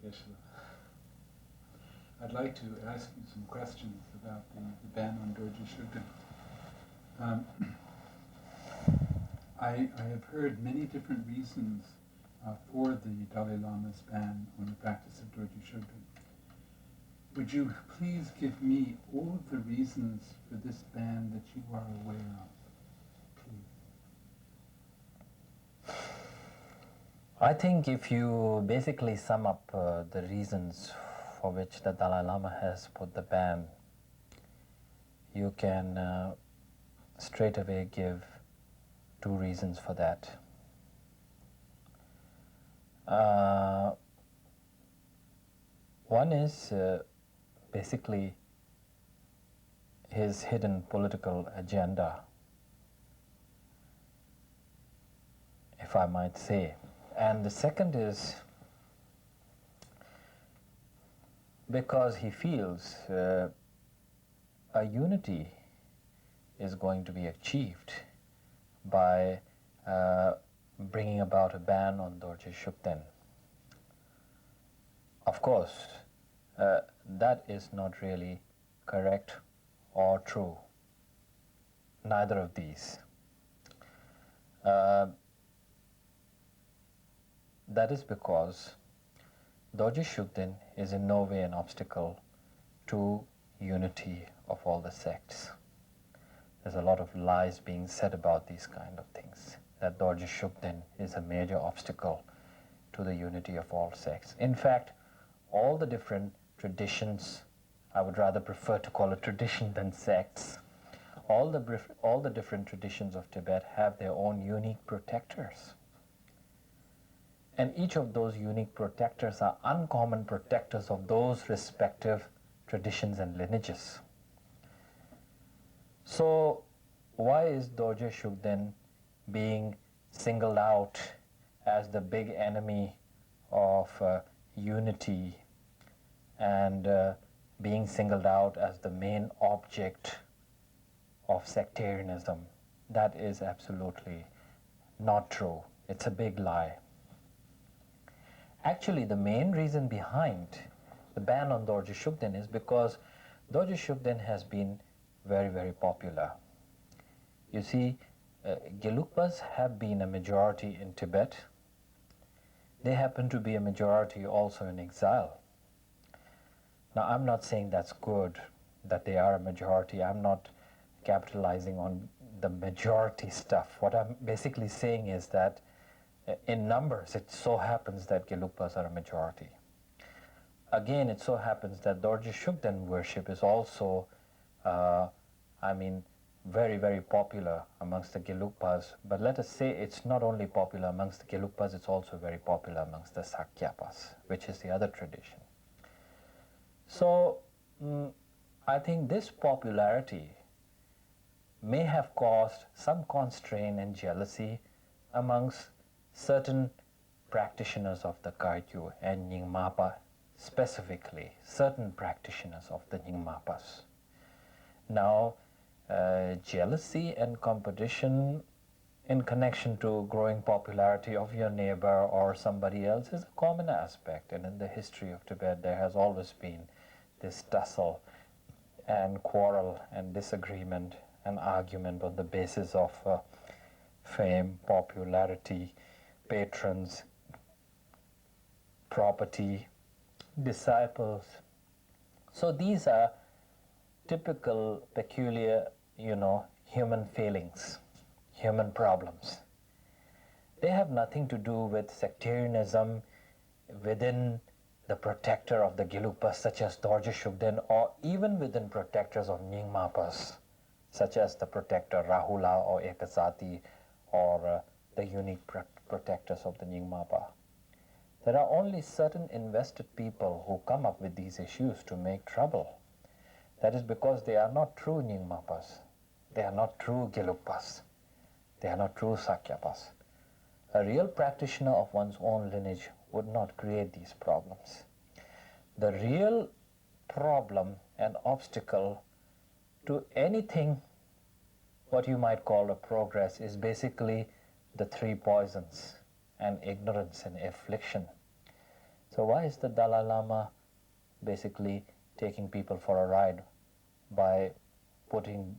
Geshe. I'd like to ask you some questions about the ban on Dorje Shugden. I have heard many different reasons for the Dalai Lama's ban on the practice of Dorje Shugden. Would you please give me all of the reasons for this ban that you are aware of, please? I think if you basically sum up the reasons for which the Dalai Lama has put the ban, you can straight away give two reasons for that. One is basically his hidden political agenda, if I might say. And the second is because he feels a unity is going to be achieved by bringing about a ban on Dorje Shugden. Of course, that is not really correct or true, neither of these. That is because Dorje Shugden is in no way an obstacle to unity of all the sects. There's a lot of lies being said about these kind of things, that Dorje Shugden is a major obstacle to the unity of all sects. In fact, all the different traditions, I would rather prefer to call it tradition than sects, all the different traditions of Tibet have their own unique protectors. And each of those unique protectors are uncommon protectors of those respective traditions and lineages. So why is Dorje Shugden being singled out as the big enemy of unity and being singled out as the main object of sectarianism? That is absolutely not true. It's a big lie. Actually, the main reason behind the ban on Dorje Shugden is because Dorje Shugden has been very, very popular. You see, Gelugpas have been a majority in Tibet. They happen to be a majority also in exile. Now, I'm not saying that's good, that they are a majority. I'm not capitalizing on the majority stuff. What I'm basically saying is that in numbers, it so happens that Gelugpas are a majority. Again, it so happens that Dorje Shugden worship is also, very, very popular amongst the Gelugpas. But let us say it's not only popular amongst the Gelugpas, it's also very popular amongst the Sakyapas, which is the other tradition. So, I think this popularity may have caused some constraint and jealousy amongst certain practitioners of the Kagyu and Nyingmapa, specifically certain practitioners of the Nyingmapas. Now, jealousy and competition in connection to growing popularity of your neighbor or somebody else is a common aspect, and in the history of Tibet there has always been this tussle and quarrel and disagreement and argument on the basis of fame, popularity, patrons, property, disciples. So these are typical, peculiar, human failings, human problems. They have nothing to do with sectarianism within the protector of the Gelugpas, such as Dorje Shugden, or even within protectors of Nyingmapas, such as the protector Rahula or Ekasati, or the unique protectors of the Nyingmapa. There are only certain invested people who come up with these issues to make trouble. That is because they are not true Nyingmapas. They are not true Gelugpas. They are not true Sakyapas. A real practitioner of one's own lineage would not create these problems. The real problem and obstacle to anything what you might call a progress is basically the three poisons, and ignorance and affliction. So why is the Dalai Lama basically taking people for a ride by putting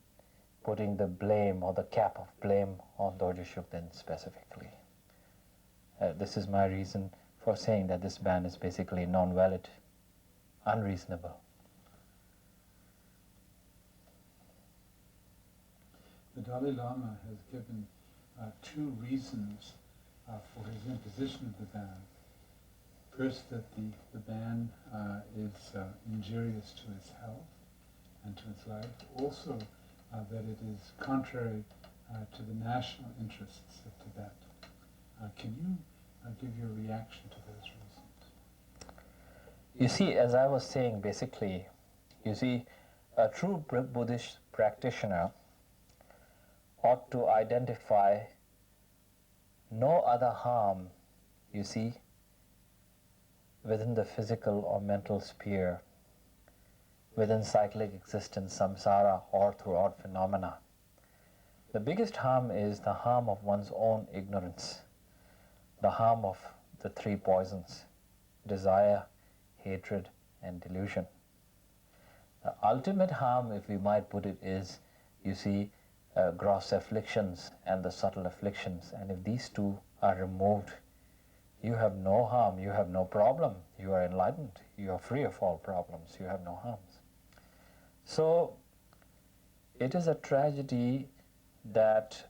the blame or the cap of blame on Dorje Shugden specifically? This is my reason for saying that this ban is basically non-valid, unreasonable. The Dalai Lama has given two reasons for his imposition of the ban. First, that the ban is injurious to his health and to his life. Also, that it is contrary to the national interests of Tibet. Can you give your reaction to those reasons? You see, as I was saying, basically, you see, a true Buddhist practitioner ought to identify no other harm, you see, within the physical or mental sphere, within cyclic existence, samsara, or throughout phenomena. The biggest harm is the harm of one's own ignorance, the harm of the three poisons: desire, hatred, and delusion. The ultimate harm, if we might put it, is, you see, gross afflictions and the subtle afflictions. And if these two are removed, you have no harm, you have no problem, you are enlightened, you are free of all problems, you have no harms. So it is a tragedy that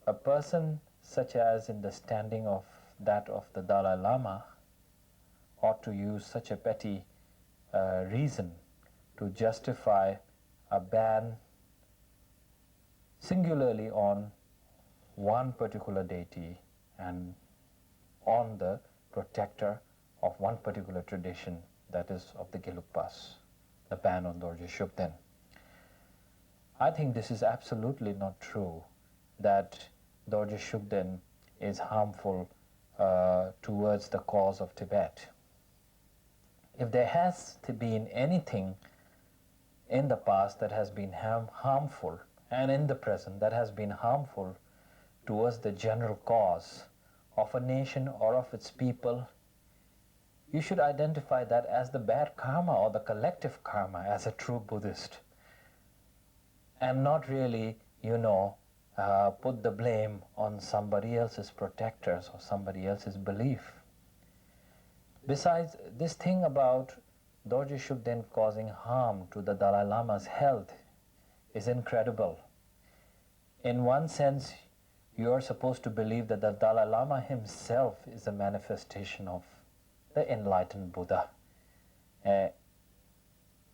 a person such as in the standing of that of the Dalai Lama ought to use such a petty reason to justify a ban singularly on one particular deity and on the protector of one particular tradition, that is of the Gelugpas, the ban on Dorje Shugden. I think this is absolutely not true, that Dorje Shugden is harmful towards the cause of Tibet. If there has been anything in the past that has been harmful, and in the present that has been harmful towards the general cause of a nation or of its people, you should identify that as the bad karma or the collective karma as a true Buddhist, and not really, put the blame on somebody else's protectors or somebody else's belief. Besides, this thing about Dorje Shugden causing harm to the Dalai Lama's health is incredible. In one sense, you are supposed to believe that the Dalai Lama himself is a manifestation of the enlightened Buddha.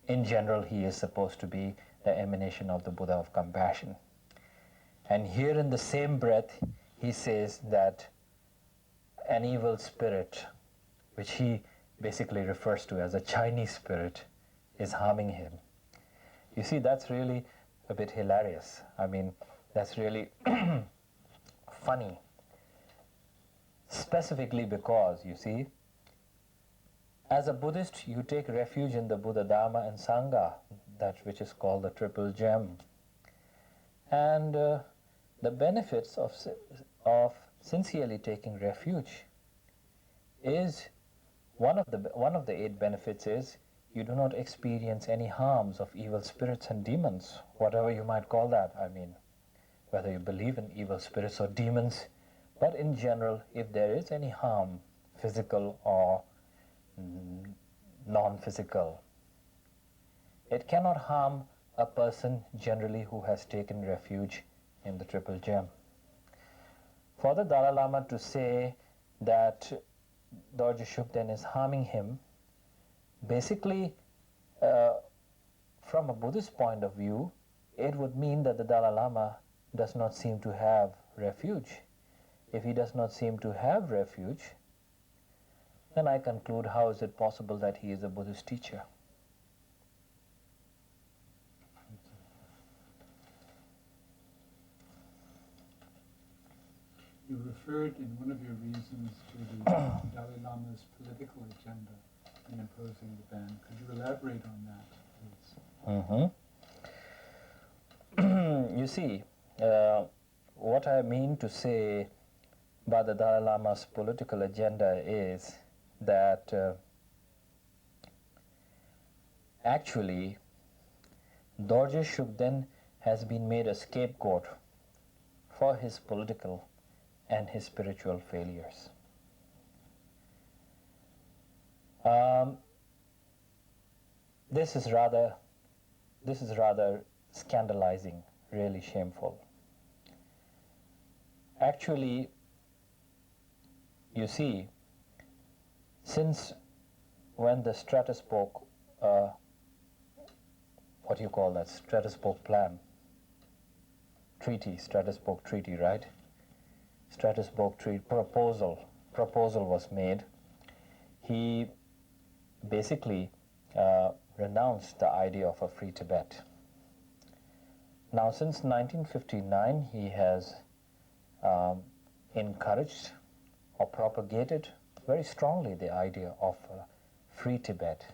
In general, he is supposed to be the emanation of the Buddha of compassion. And here in the same breath, he says that an evil spirit, which he basically refers to as a Chinese spirit, is harming him. You see, that's really a bit hilarious. I mean, that's really funny. Specifically because, you see, as a Buddhist, you take refuge in the Buddha, Dharma, and Sangha, that which is called the Triple Gem. And the benefits of sincerely taking refuge is one of the 8 benefits is you do not experience any harms of evil spirits and demons, whatever you might call that. I mean, whether you believe in evil spirits or demons, but in general, if there is any harm, physical or non-physical, it cannot harm a person generally who has taken refuge in the Triple Gem. For the Dalai Lama to say that Dorje Shugden is harming him, basically, from a Buddhist point of view, it would mean that the Dalai Lama does not seem to have refuge. If he does not seem to have refuge, then I conclude, how is it possible that he is a Buddhist teacher? You referred in one of your reasons to the Dalai Lama's political agenda in imposing the ban. Could you elaborate on that, please? You see, what I mean to say by the Dalai Lama's political agenda is that actually Dorje Shugden has been made a scapegoat for his political and his spiritual failures. This is rather scandalizing, really shameful. Actually, you see, since when the Stratospoke, what do you call that, Stratospoke plan, Stratospoke treaty, right? Stratospoke treaty proposal was made. He basically renounced the idea of a free Tibet. Now, since 1959, he has encouraged or propagated very strongly the idea of a free Tibet,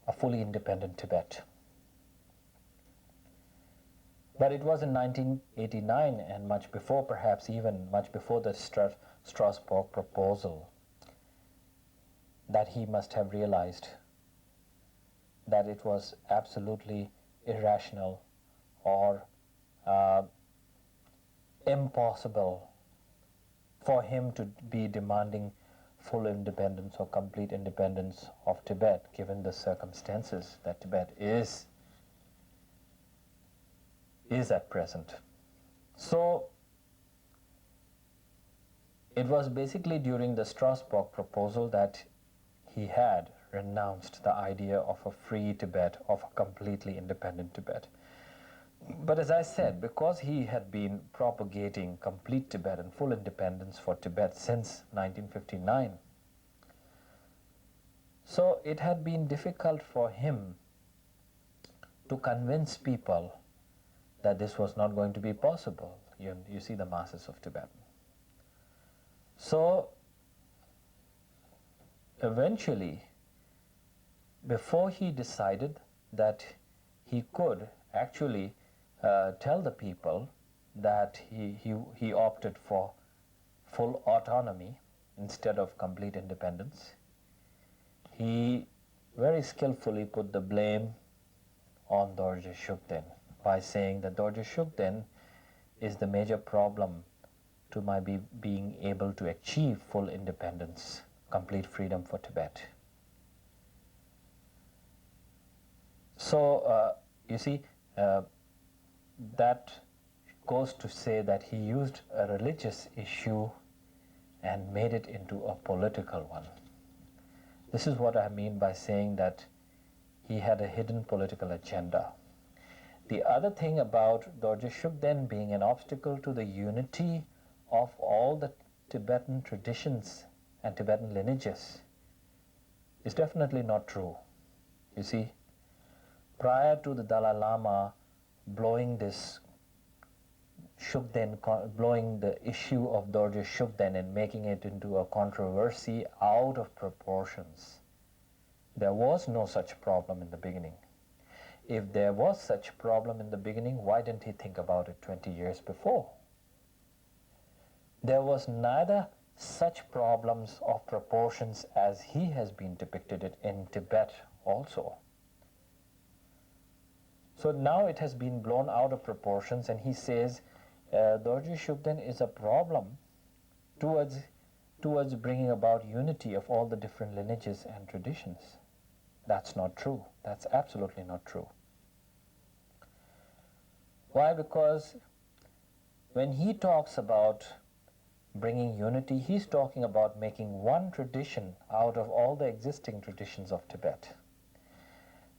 a fully independent Tibet. But it was in 1989, and much before, perhaps even much before the Strasbourg proposal, that he must have realized that it was absolutely irrational or impossible for him to be demanding full independence or complete independence of Tibet, given the circumstances that Tibet is at present. So it was basically during the Strasbourg proposal that he had renounced the idea of a free Tibet, of a completely independent Tibet. But as I said, because he had been propagating complete Tibet and full independence for Tibet since 1959, so it had been difficult for him to convince people that this was not going to be possible. You see the masses of Tibet. So eventually, before he decided that he could actually tell the people that he opted for full autonomy instead of complete independence, he very skillfully put the blame on Dorje Shugden by saying that Dorje Shugden is the major problem to my being able to achieve full independence, complete freedom for Tibet. So, you see, that goes to say that he used a religious issue and made it into a political one. This is what I mean by saying that he had a hidden political agenda. The other thing about Dorje Shugden being an obstacle to the unity of all the Tibetan traditions and Tibetan lineages is definitely not true. You see, prior to the Dalai Lama blowing this Shugden, blowing the issue of Dorje Shugden and making it into a controversy out of proportions, there was no such problem in the beginning. If there was such problem in the beginning, why didn't he think about it 20 years before? There was neither such problems of proportions as he has been depicted it in Tibet also. So now it has been blown out of proportions, and he says Dorje Shugden is a problem towards bringing about unity of all the different lineages and traditions. That's not true. That's absolutely not true. Why? Because when he talks about bringing unity, he's talking about making one tradition out of all the existing traditions of Tibet.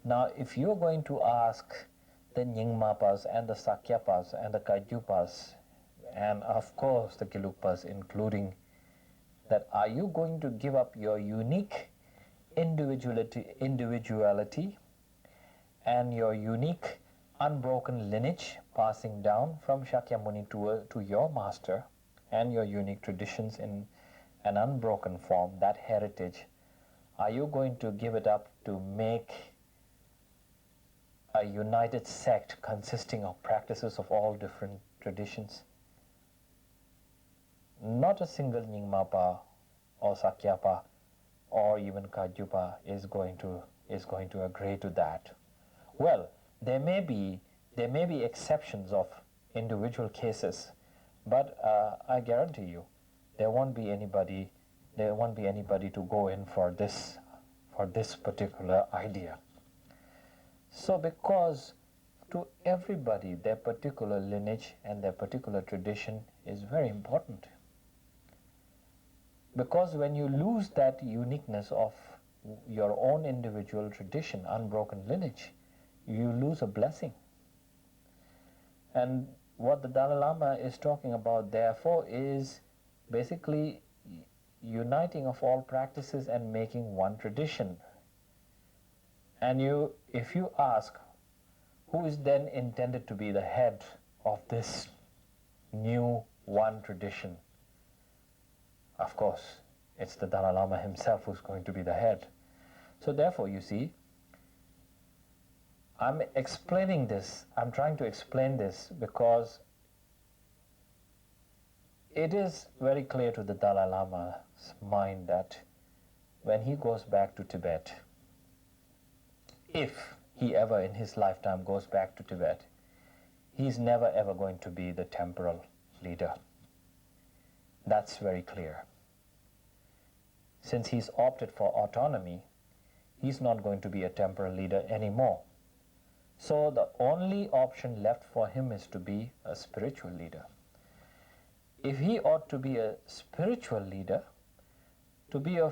Now, if you're going to ask the Nyingmapas and the Sakyapas and the Kagyupas and of course the Gelugpas including, that are you going to give up your unique individuality and your unique unbroken lineage passing down from Shakyamuni to your master, and your unique traditions in an unbroken form, that heritage, are you going to give it up to make a united sect consisting of practices of all different traditions? Not a single Nyingmapa or Sakyapa or even Kagyupa is going to agree to that. Well, there may be exceptions of individual cases, but I guarantee you, there won't be anybody to go in for this particular idea. So because to everybody their particular lineage and their particular tradition is very important. Because when you lose that uniqueness of your own individual tradition, unbroken lineage, you lose a blessing. And what the Dalai Lama is talking about, therefore, is basically uniting of all practices and making one tradition. And if you ask, who is then intended to be the head of this new one tradition? Of course, it's the Dalai Lama himself who's going to be the head. So therefore, you see, I'm trying to explain this because it is very clear to the Dalai Lama's mind that when he goes back to Tibet, if he ever in his lifetime goes back to Tibet, he's never ever going to be the temporal leader. That's very clear. Since he's opted for autonomy, he's not going to be a temporal leader anymore. So the only option left for him is to be a spiritual leader. If he ought to be a spiritual leader, to be a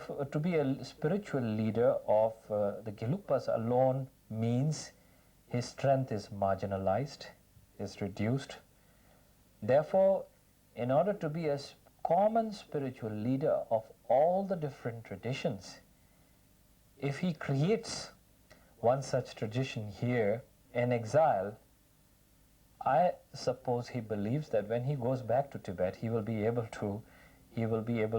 spiritual leader of the Gelugpas alone means his strength is marginalized, is reduced. Therefore, in order to be a common spiritual leader of all the different traditions, if he creates one such tradition here in exile, I suppose he believes that when he goes back to Tibet, he will be able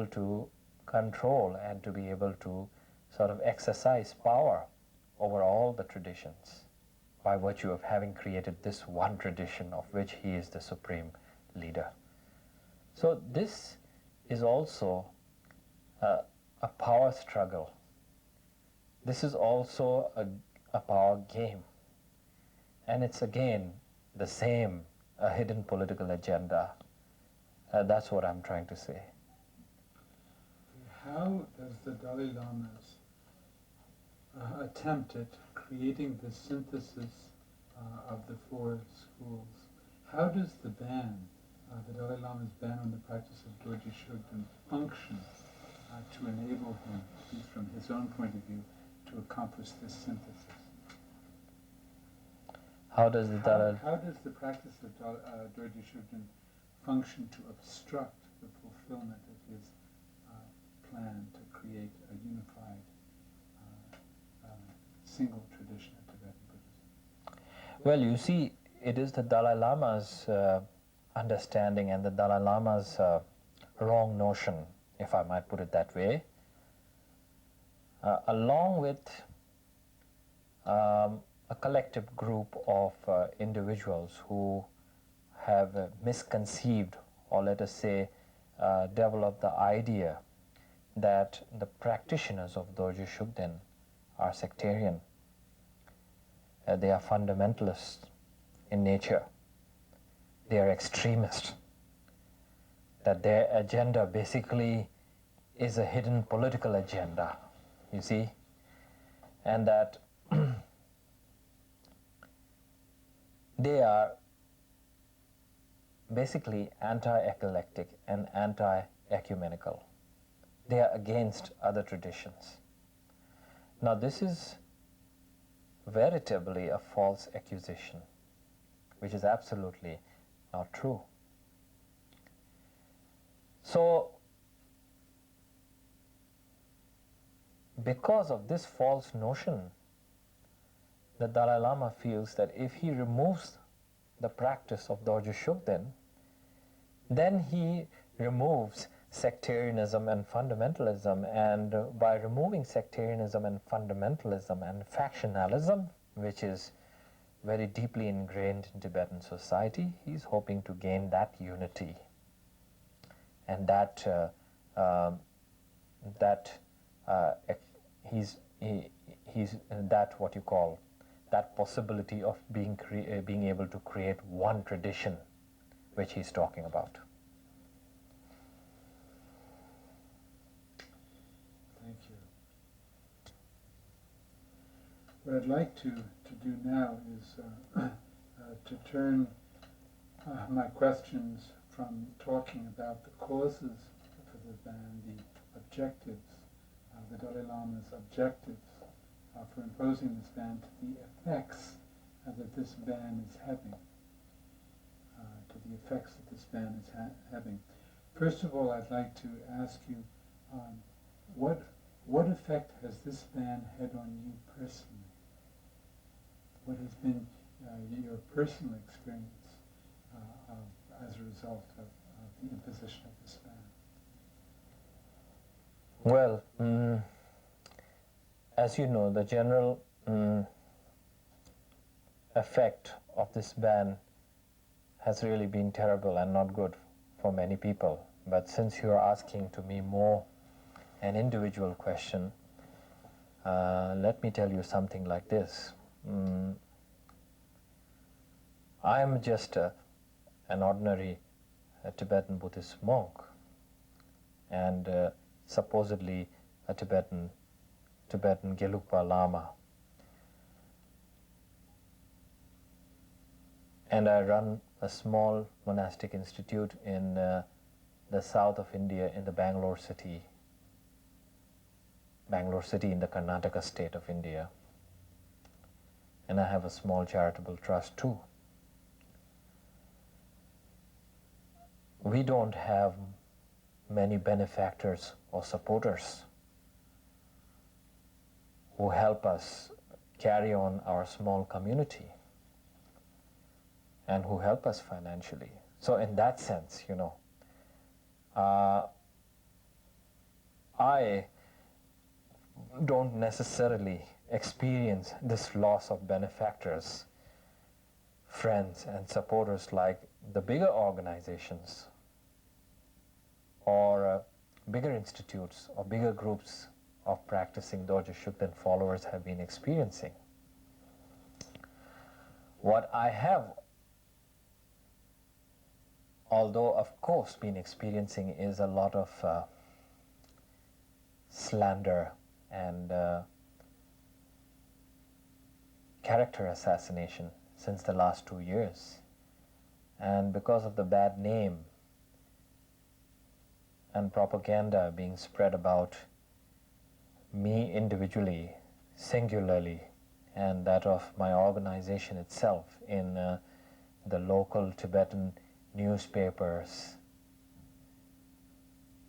to control and to be able to sort of exercise power over all the traditions by virtue of having created this one tradition of which he is the supreme leader. So this is also a power struggle. This is also a power game. And it's again the same, a hidden political agenda. That's what I'm trying to say. How does the Dalai Lama's attempt at creating the synthesis of the four schools, how does the ban, the Dalai Lama's ban on the practice of Dorje Shugden function to enable him, at least from his own point of view, to accomplish this synthesis? How does the practice of Dorje Shugden function to obstruct the fulfillment of his plan to create a unified single tradition of Tibetan Buddhism? Well, you see, it is the Dalai Lama's understanding and the Dalai Lama's wrong notion, if I might put it that way, along with a collective group of individuals who have misconceived, or let us say, developed the idea that the practitioners of Dorje Shugden are sectarian. They are fundamentalists in nature. They are extremists. That their agenda basically is a hidden political agenda, you see, and that they are basically anti-eclectic and anti-ecumenical. They are against other traditions. Now this is veritably a false accusation, which is absolutely not true. So, because of this false notion, the Dalai Lama feels that if he removes the practice of Dorje Shugden, then he removes sectarianism and fundamentalism, and by removing sectarianism and fundamentalism and factionalism, which is very deeply ingrained in Tibetan society, he's hoping to gain that unity and that he's that what you call that possibility of being able to create one tradition which he's talking about. Thank you. What I'd like to do now is to turn my questions from talking about the causes for the ban, the objectives, the Dalai Lama's objectives for imposing this ban, to the effects that this ban is having. Having. First of all, I'd like to ask you, what effect has this ban had on you personally? What has been your personal experience as a result of the imposition of this ban? Well, as you know, the general effect of this ban has really been terrible and not good for many people. But since you are asking to me more an individual question, let me tell you something like this. I am just an ordinary Tibetan Buddhist monk, and supposedly a Tibetan Gelugpa Lama. And I run a small monastic institute in the south of India, in the Bangalore city in the Karnataka state of India. And I have a small charitable trust too. We don't have many benefactors or supporters who help us carry on our small community and who help us financially. So in that sense, you know, I don't necessarily experience this loss of benefactors, friends and supporters like the bigger organizations or bigger institutes or bigger groups of practicing Dorje Shugden followers have been experiencing. What I have, although of course been experiencing, is a lot of slander and character assassination since the last 2 years. And because of the bad name and propaganda being spread about me individually, singularly, and that of my organization itself in the local Tibetan newspapers,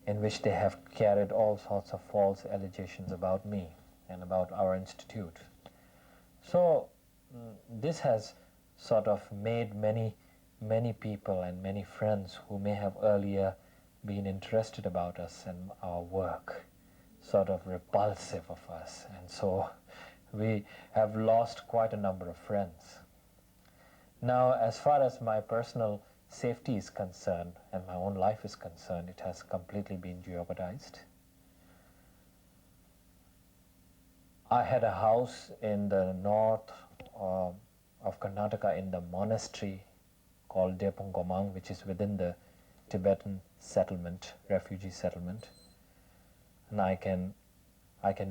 in which they have carried all sorts of false allegations about me and about our institute. So this has sort of made many people and many friends who may have earlier been interested about us and our work sort of repulsive of us, and so we have lost quite a number of friends. Now, as far as my personal safety is concerned and my own life is concerned, it has completely been jeopardized. I had a house in the north of Karnataka in the monastery called Depungomang, which is within the Tibetan settlement, refugee settlement. And I can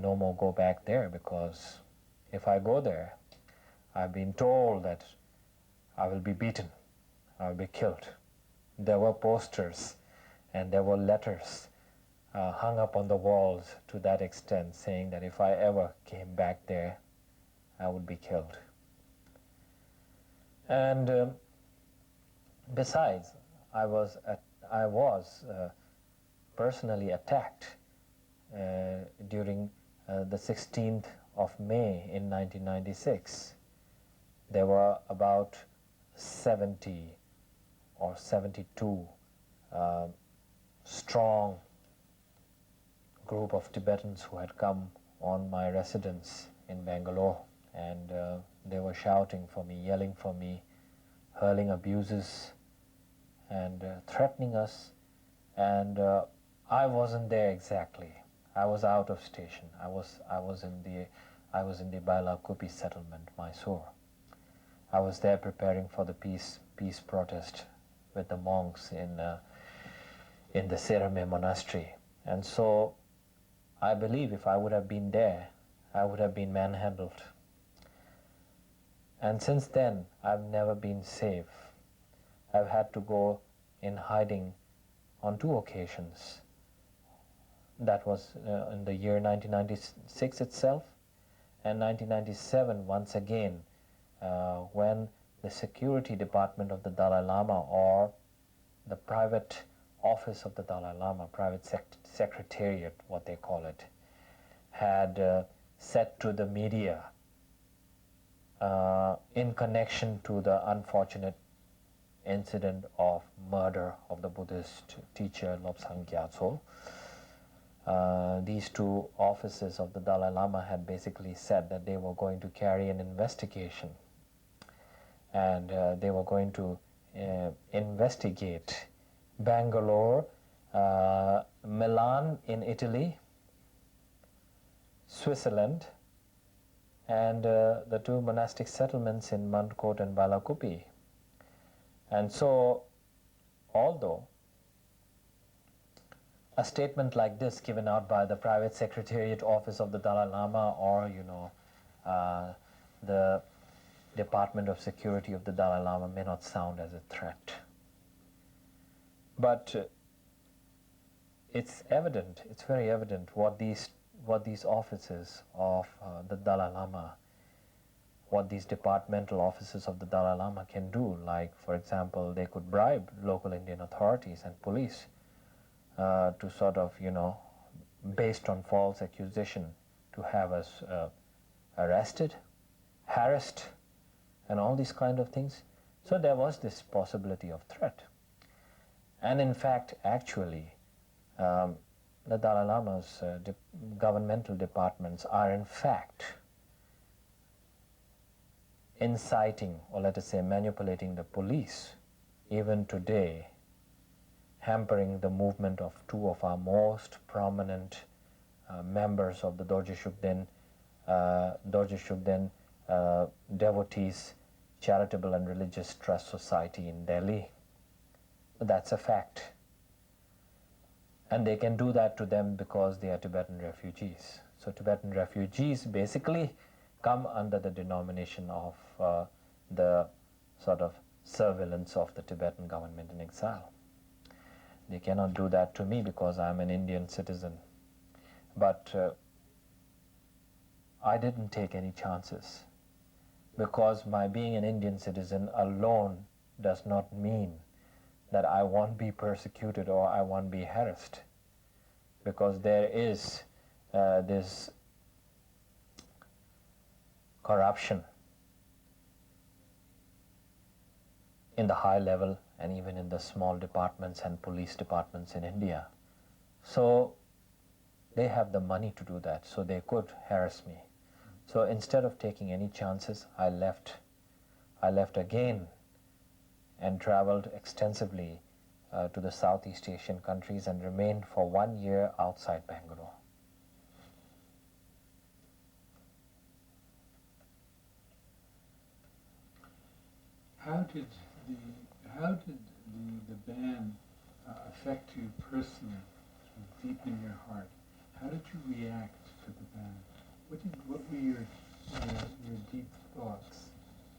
no more go back there, because if I go there, I've been told that I will be beaten, I will be killed. There were posters and there were letters hung up on the walls to that extent, saying that if I ever came back there, I would be killed. And besides, I was personally attacked during the 16th of May in 1996. There were about 70 or 72 strong group of Tibetans who had come on my residence in Bangalore, and they were shouting for me, yelling for me, hurling abuses and threatening us. And I wasn't there exactly. I was out of station. I was in the Bailakupi settlement, Mysore. I was there preparing for the peace protest with the monks in the Serame monastery. And so I believe if I would have been there, I would have been manhandled. And since then, I've never been safe. I've had to go in hiding on 2 occasions. That was in the year 1996 itself, and 1997 once again, when the security department of the Dalai Lama, or the private office of the Dalai Lama, private secretariat, what they call it, had said to the media in connection to the unfortunate incident of murder of the Buddhist teacher Lobsang Gyatso. These 2 offices of the Dalai Lama had basically said that they were going to carry an investigation, and they were going to investigate Bangalore, Milan in Italy, Switzerland, and the 2 monastic settlements in Mandkot and Bailakupi. And so, although a statement like this given out by the private secretariat office of the Dalai Lama, or the Department of Security of the Dalai Lama, may not sound as a threat, but it's evident, it's very evident what these offices of the Dalai Lama, what these departmental offices of the Dalai Lama can do. Like, for example, they could bribe local Indian authorities and police to sort of, based on false accusation, to have us arrested, harassed, and all these kind of things. So there was this possibility of threat. And in fact, actually, the Dalai Lama's governmental departments are in fact inciting, or let us say manipulating, the police even today, hampering the movement of 2 of our most prominent members of the Dorje Shugden Devotees Charitable and Religious Trust Society in Delhi. That's a fact. And they can do that to them because they are Tibetan refugees. So Tibetan refugees basically come under the denomination of the sort of surveillance of the Tibetan government in exile. They cannot do that to me because I'm an Indian citizen. But I didn't take any chances, because my being an Indian citizen alone does not mean that I won't be persecuted or I won't be harassed, because there is this corruption in the high level and even in the small departments and police departments in India. So they have the money to do that, so they could harass me. So instead of taking any chances, I left again and traveled extensively to the Southeast Asian countries and remained for 1 year outside Bangalore. How did the ban affect you personally, deep in your heart? How did you react to the ban? What were your deep thoughts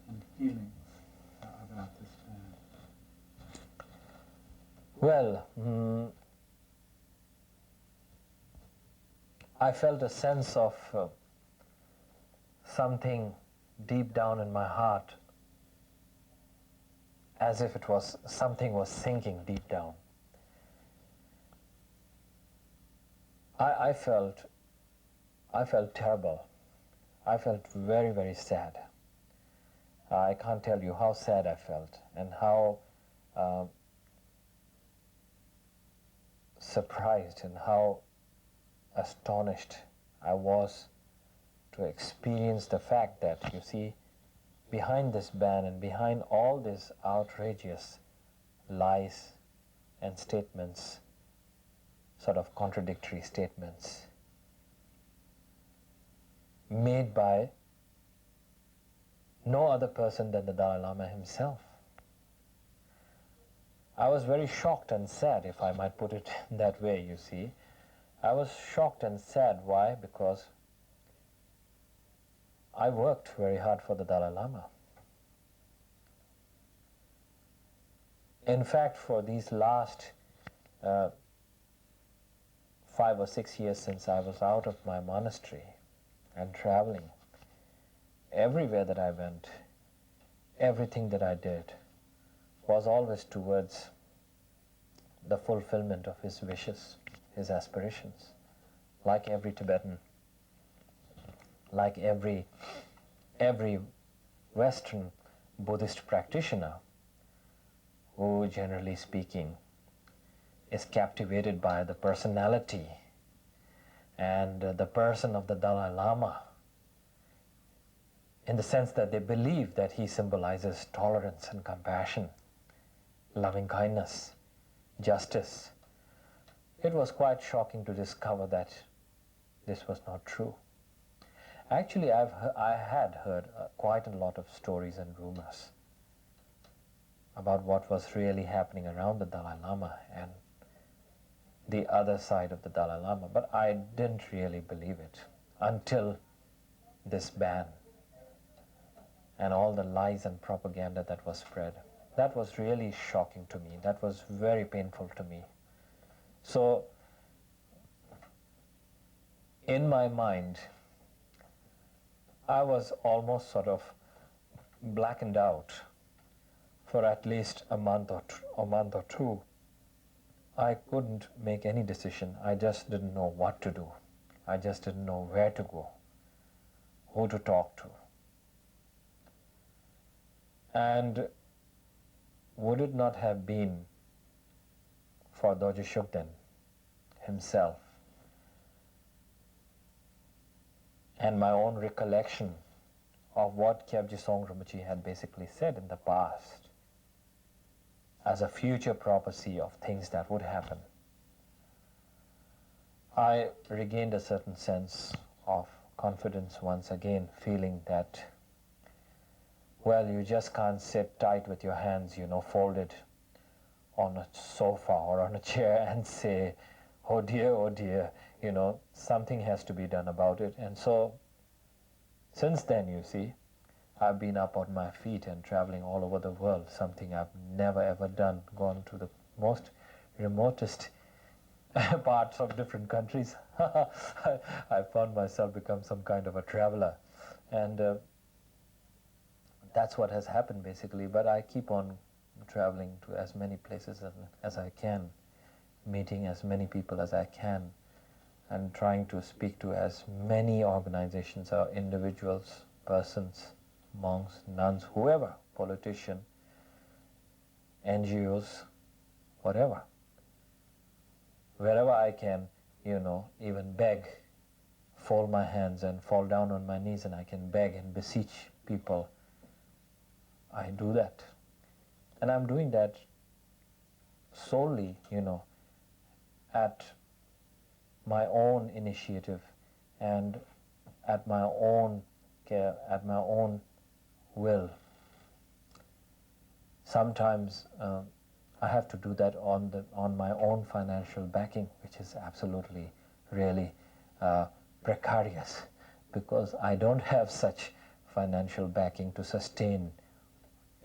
and feelings about this ban? Well, I felt a sense of something deep down in my heart, as if it was something was sinking deep down. I felt terrible. I felt very, very sad. I can't tell you how sad I felt and how surprised and how astonished I was to experience the fact that, you see, behind this ban and behind all these outrageous lies and statements, sort of contradictory statements, made by no other person than the Dalai Lama himself. I was very shocked and sad, if I might put it that way, you see. I was shocked and sad. Why? Because I worked very hard for the Dalai Lama. In fact, for these last 5 or 6 years since I was out of my monastery and traveling, everywhere that I went, everything that I did was always towards the fulfillment of his wishes, his aspirations, like every Tibetan, like every Western Buddhist practitioner who, generally speaking, is captivated by the personality and the person of the Dalai Lama, in the sense that they believe that he symbolizes tolerance and compassion, loving kindness, justice. It was quite shocking to discover that this was not true. Actually, I had heard quite a lot of stories and rumors about what was really happening around the Dalai Lama and the other side of the Dalai Lama, but I didn't really believe it until this ban and all the lies and propaganda that was spread. That was really shocking to me. That was very painful to me. So, in my mind, I was almost sort of blackened out for at least a month or two. I couldn't make any decision. I just didn't know what to do. I just didn't know where to go, who to talk to. And would it not have been for Dorje Shugden himself and my own recollection of what Kyabje Song Rinpoche had basically said in the past as a future prophecy of things that would happen, I regained a certain sense of confidence once again, feeling that, well, you just can't sit tight with your hands, folded on a sofa or on a chair and say, oh dear, something has to be done about it. And so, since then, you see, I've been up on my feet and traveling all over the world, something I've never ever done, gone to the most remotest parts of different countries. I found myself become some kind of a traveler. And that's what has happened basically, but I keep on traveling to as many places as I can, meeting as many people as I can, and trying to speak to as many organizations or individuals, persons, monks, nuns, whoever, politician, NGOs, whatever. Wherever I can, even beg, fold my hands and fall down on my knees and I can beg and beseech people, I do that. And I'm doing that solely, at my own initiative and at my own care, at my own will. Sometimes I have to do that on my own financial backing, which is absolutely, really precarious, because I don't have such financial backing to sustain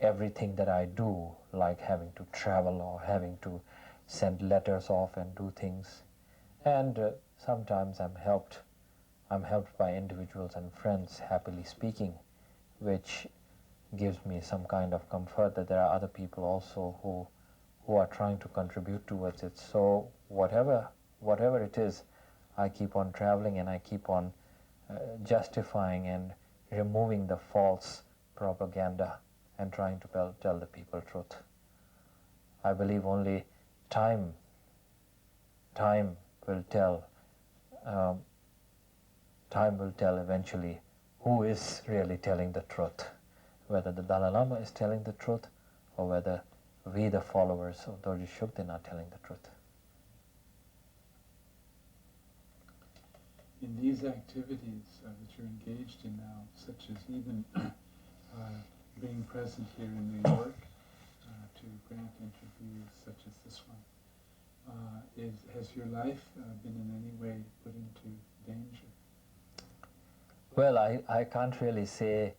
everything that I do, like having to travel or having to send letters off and do things. And sometimes I'm helped by individuals and friends, happily speaking, which gives me some kind of comfort that there are other people also who are trying to contribute towards it. So whatever it is, I keep on traveling and I keep on justifying and removing the false propaganda and trying to tell the people truth. I believe only time will tell. Time will tell eventually who is really telling the truth, whether the Dalai Lama is telling the truth or whether we, the followers of Dorje Shugden, are telling the truth. Indeed. these activities that you're engaged in now, such as even being present here in New York to grant interviews such as this one, has your life been in any way put into danger? Well, I can't really say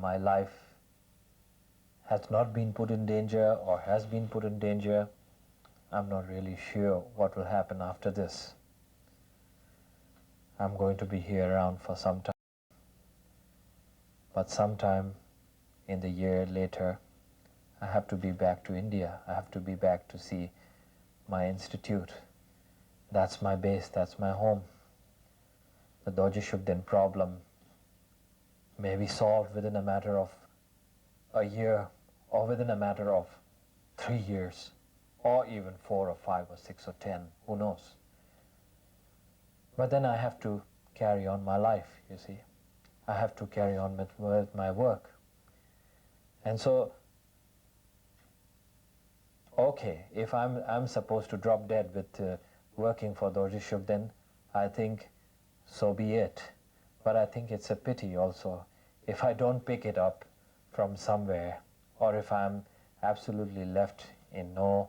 my life has not been put in danger or has been put in danger. I'm not really sure what will happen after this. I'm going to be here around for some time, but sometime in the year later, I have to be back to India. I have to be back to see my institute. That's my base, that's my home. The Dorje Shugden problem may be solved within a matter of a year or within a matter of 3 years or even 4 or 5 or 6 or 10, who knows. But then I have to carry on my life, you see. I have to carry on with my work. And so, okay, if I'm supposed to drop dead with working for Dorje Shugden, I think so be it. But I think it's a pity also if I don't pick it up from somewhere, or if I'm absolutely left in no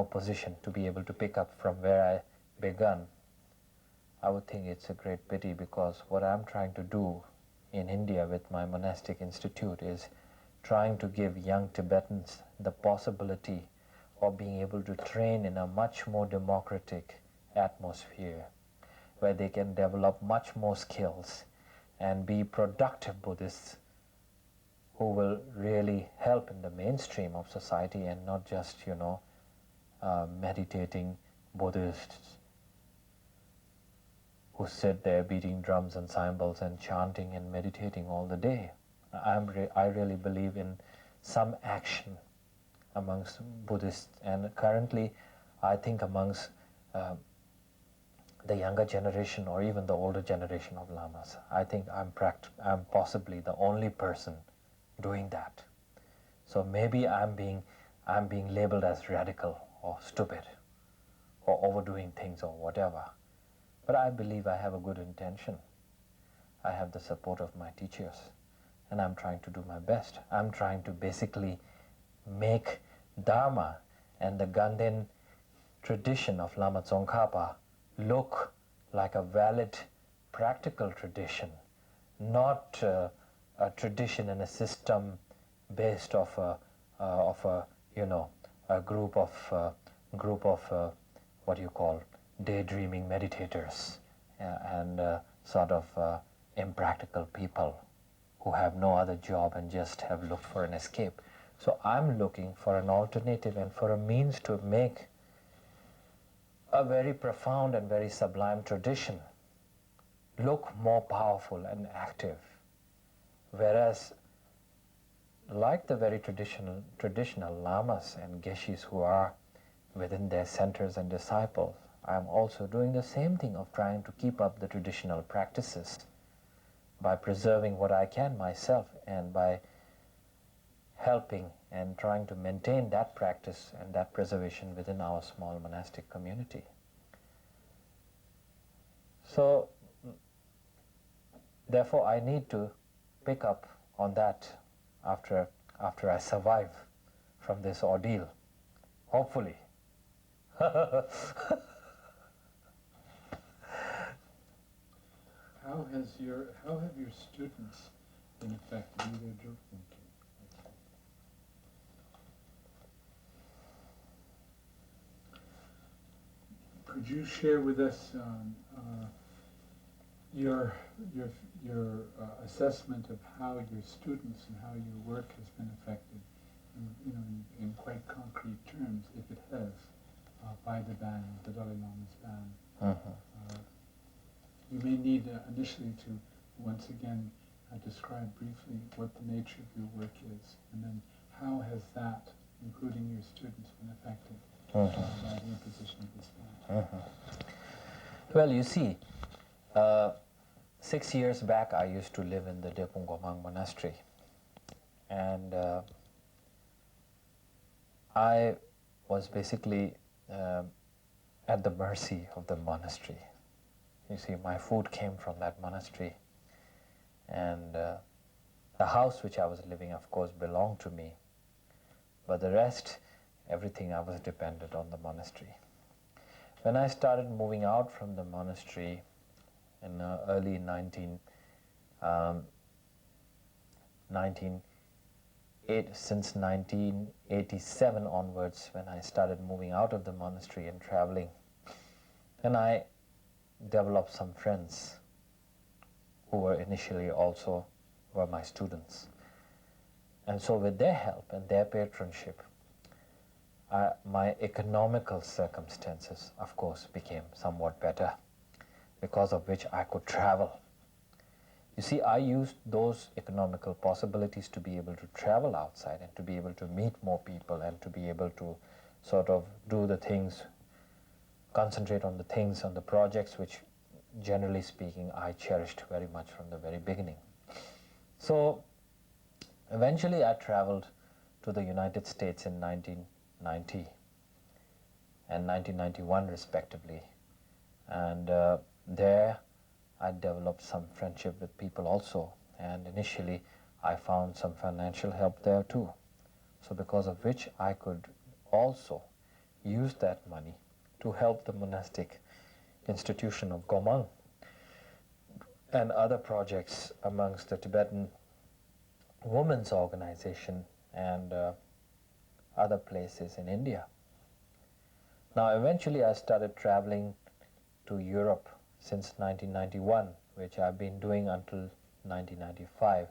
position to be able to pick up from where I began. I would think it's a great pity, because what I'm trying to do in India with my monastic institute is trying to give young Tibetans the possibility of being able to train in a much more democratic atmosphere, where they can develop much more skills and be productive Buddhists who will really help in the mainstream of society, and not just, meditating Buddhists who sit there beating drums and cymbals and chanting and meditating all the day. I really believe in some action amongst Buddhists, and currently I think amongst the younger generation or even the older generation of lamas. I think I'm possibly the only person doing that. So maybe I'm being labeled as radical or stupid or overdoing things or whatever. But I believe I have a good intention. I have the support of my teachers, and I'm trying to do my best. I'm trying to basically make Dharma and the Ganden tradition of Lama Tsongkhapa look like a valid, practical tradition, not a tradition and a system based of a group of what you call daydreaming meditators and sort of impractical people who have no other job and just have looked for an escape. So I'm looking for an alternative and for a means to make a very profound and very sublime tradition look more powerful and active. Whereas, like the very traditional lamas and geshis who are within their centers and disciples, I'm also doing the same thing of trying to keep up the traditional practices by preserving what I can myself, and by helping and trying to maintain that practice and that preservation within our small monastic community. So, therefore, I need to pick up on that after I survive from this ordeal, hopefully. How have your students been affected in their group thinking? Could you share with us your assessment of how your students and how your work has been affected, in quite concrete terms, if it has, by the ban, the Dalai Lama's ban? You may need initially to once again describe briefly what the nature of your work is, and then how has that, including your students, been affected by the imposition of this ban? Well, you see, 6 years back I used to live in the Drepung Gomang monastery, and I was basically at the mercy of the monastery. You see, my food came from that monastery, and the house which I was living, of course, belonged to me, but the rest, everything, I was dependent on the monastery. When I started moving out from the monastery in early 1987 onwards, when I started moving out of the monastery and traveling, then I developed some friends who were initially also were my students. And so with their help and their patronship, my economical circumstances, of course, became somewhat better, because of which I could travel. You see, I used those economical possibilities to be able to travel outside and to be able to meet more people and to be able to sort of do the things, concentrate on the things, on the projects which, generally speaking, I cherished very much from the very beginning. So eventually I traveled to the United States in 1990 and 1991 respectively, and there I developed some friendship with people also, and initially I found some financial help there too. So because of which I could also use that money to help the monastic institution of Gomang and other projects amongst the Tibetan Women's Organization and other places in India. Now eventually I started traveling to Europe since 1991, which I've been doing until 1995.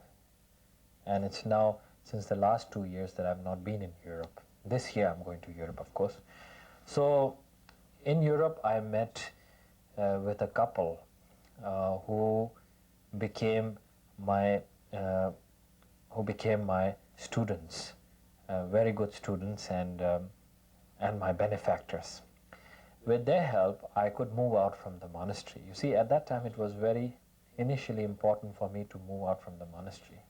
And it's now since the last 2 years that I've not been in Europe. This year I'm going to Europe, of course. So in Europe I met with a couple who became my students, very good students, and my benefactors. With their help, I could move out from the monastery. You see, at that time it was very initially important for me to move out from the monastery.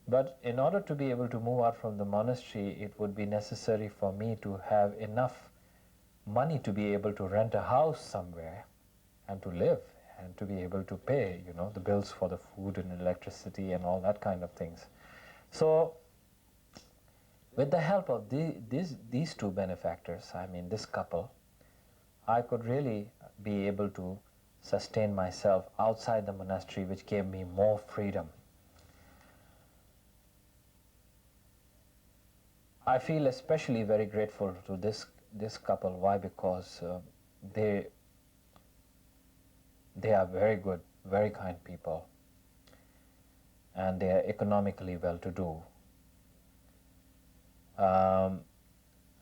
But in order to be able to move out from the monastery, it would be necessary for me to have enough money to be able to rent a house somewhere and to live and to be able to pay, you know, the bills for the food and electricity and all that kind of things. So with the help of these two benefactors, I mean this couple, I could really be able to sustain myself outside the monastery, which gave me more freedom. I feel especially very grateful to this couple. Why? Because they are very good, very kind people, and they are economically well-to-do.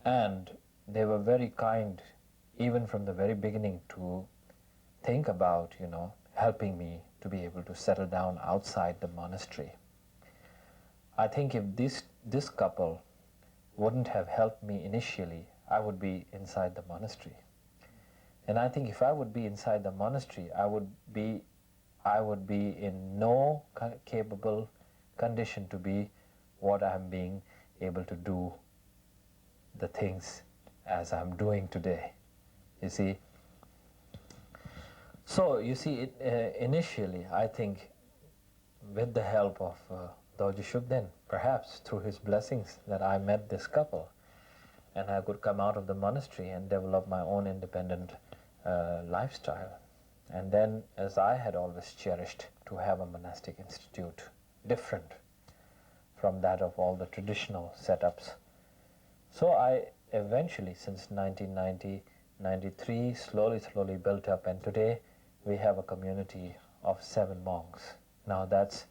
And they were very kind even from the very beginning to think about, you know, helping me to be able to settle down outside the monastery. I think if this couple wouldn't have helped me initially, I would be inside the monastery. And I think if I would be inside the monastery, I would be in no capable condition to be what I'm being able to do the things as I'm doing today. You see, so you see, initially I think with the help of Dorje Shugden, perhaps through his blessings, that I met this couple and I could come out of the monastery and develop my own independent lifestyle. And then, as I had always cherished to have a monastic institute different from that of all the traditional setups, so I eventually, since 1993, slowly built up, and today we have a community of 7 monks. Now that's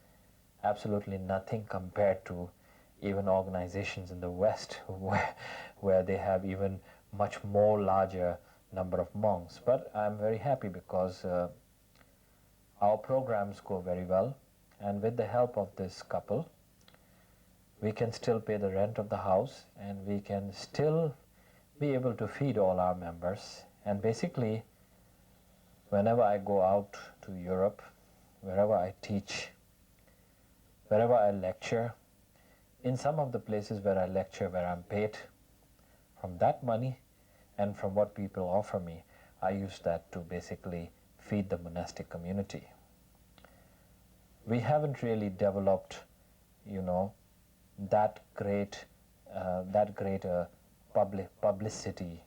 absolutely nothing compared to even organizations in the West where they have even much more larger number of monks. But I'm very happy because our programs go very well, and with the help of this couple, we can still pay the rent of the house, and we can still be able to feed all our members. And basically, whenever I go out to Europe, wherever I teach, wherever I lecture, in some of the places where I lecture, where I'm paid, from that money and from what people offer me, I use that to basically feed the monastic community. We haven't really developed, that great publicity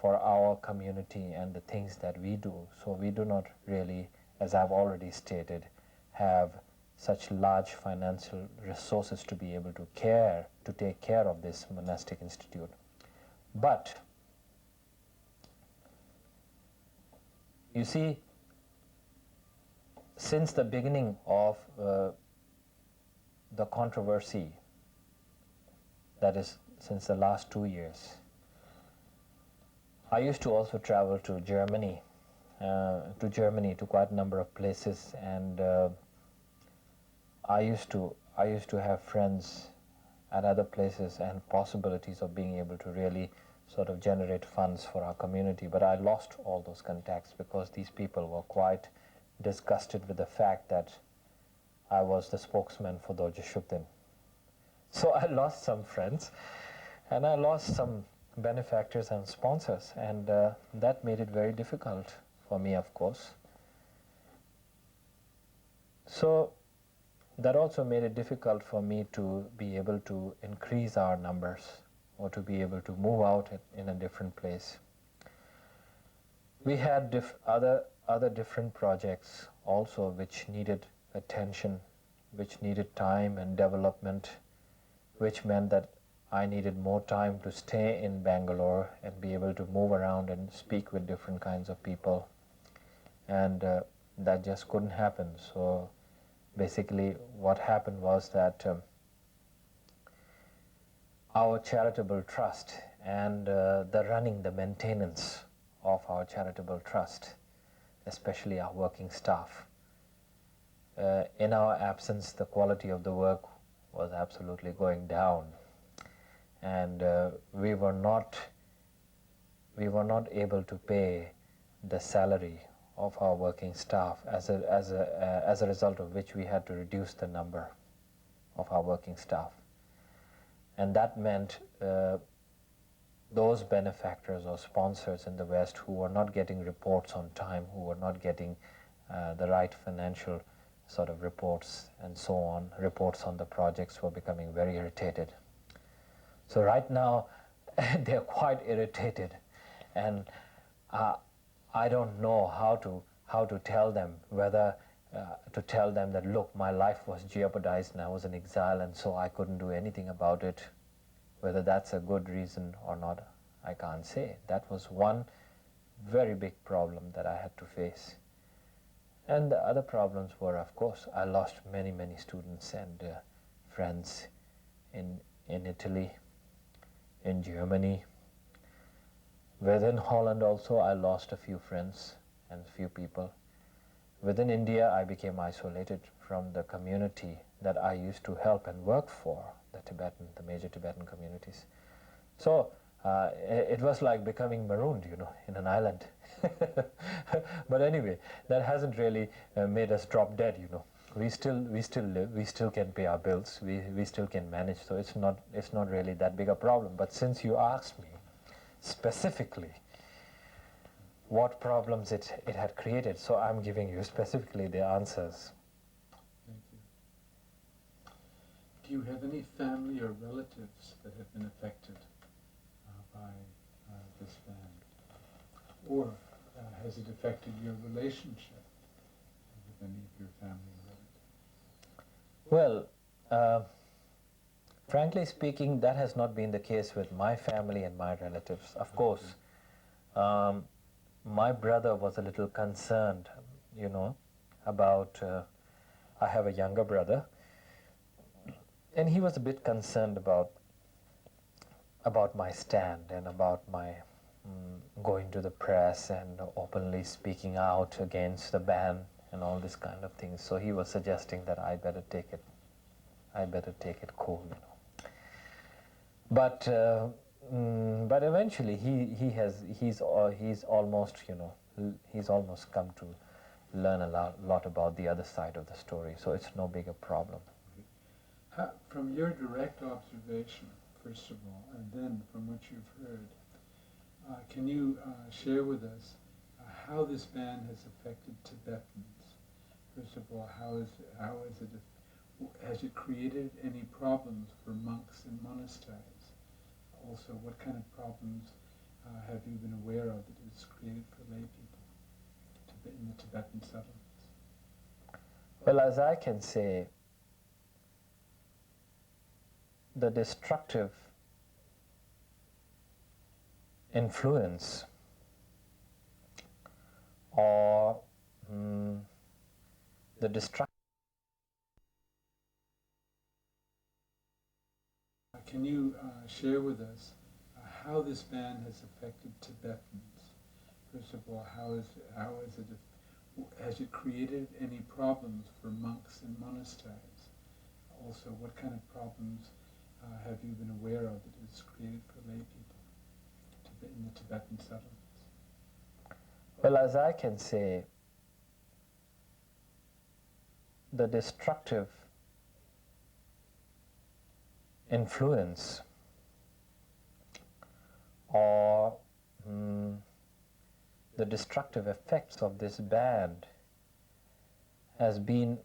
for our community and the things that we do. So we do not really, as I've already stated, have such large financial resources to be able to take care of this monastic institute. But you see, since the beginning of the controversy, that is since the last 2 years, I used to also travel to Germany, to quite a number of places, and I used to have friends at other places and possibilities of being able to really sort of generate funds for our community. But I lost all those contacts because these people were quite disgusted with the fact that I was the spokesman for Dorje Shugden. So I lost some friends and I lost some benefactors and sponsors, and that made it very difficult for me, of course. So that also made it difficult for me to be able to increase our numbers or to be able to move out in a different place. We had other different projects also which needed attention, which needed time and development, which meant that I needed more time to stay in Bangalore and be able to move around and speak with different kinds of people, and that just couldn't happen. So basically what happened was that our charitable trust and the maintenance of our charitable trust, especially our working staff, in our absence, the quality of the work was absolutely going down, and we were not able to pay the salary of our working staff, as a result of which we had to reduce the number of our working staff. And that meant those benefactors or sponsors in the West who were not getting reports on time, who were not getting the right financial sort of reports and so on, reports on the projects, were becoming very irritated. So right now they're quite irritated, and I don't know how to tell them, whether to tell them that, look, my life was jeopardized and I was in exile and so I couldn't do anything about it. Whether that's a good reason or not, I can't say. That was one very big problem that I had to face. And the other problems were, of course, I lost many students and friends in Italy, in Germany. Within Holland also I lost a few friends and a few people. Within India I became isolated from the community that I used to help and work for, the major Tibetan communities. So it was like becoming marooned, in an island. But anyway, that hasn't really made us drop dead, We still live, we still can pay our bills, we still can manage, so it's not really that big a problem. But since you asked me specifically what problems it had created, so I'm giving you specifically the answers. Thank you. Do you have any family or relatives that have been affected by this ban? Or has it affected your relationship with any of your family or relatives? Well, frankly speaking, that has not been the case with my family and my relatives. Of course, my brother was a little concerned, about, I have a younger brother, and he was a bit concerned about my stand and about my going to the press and openly speaking out against the ban and all this kind of things. So he was suggesting that I better take it cool, But eventually he's almost come to learn a lot about the other side of the story. So it's no bigger problem. From your direct observation, first of all, and then from what you've heard, can you share with us how this ban has affected Tibetans. First of all, has it created any problems for monks and monasteries? Also, what kind of problems have you been aware of that it's created for lay people in the Tibetan settlements? Well, as I can say, the destructive influence or the destructive. Can you share with us how this ban has affected Tibetans? First of all, has it created any problems for monks and monasteries? Also, what kind of problems have you been aware of that it's created for lay people in the Tibetan settlements? Well, as I can say, the destructive influence or the destructive effects of this ban has been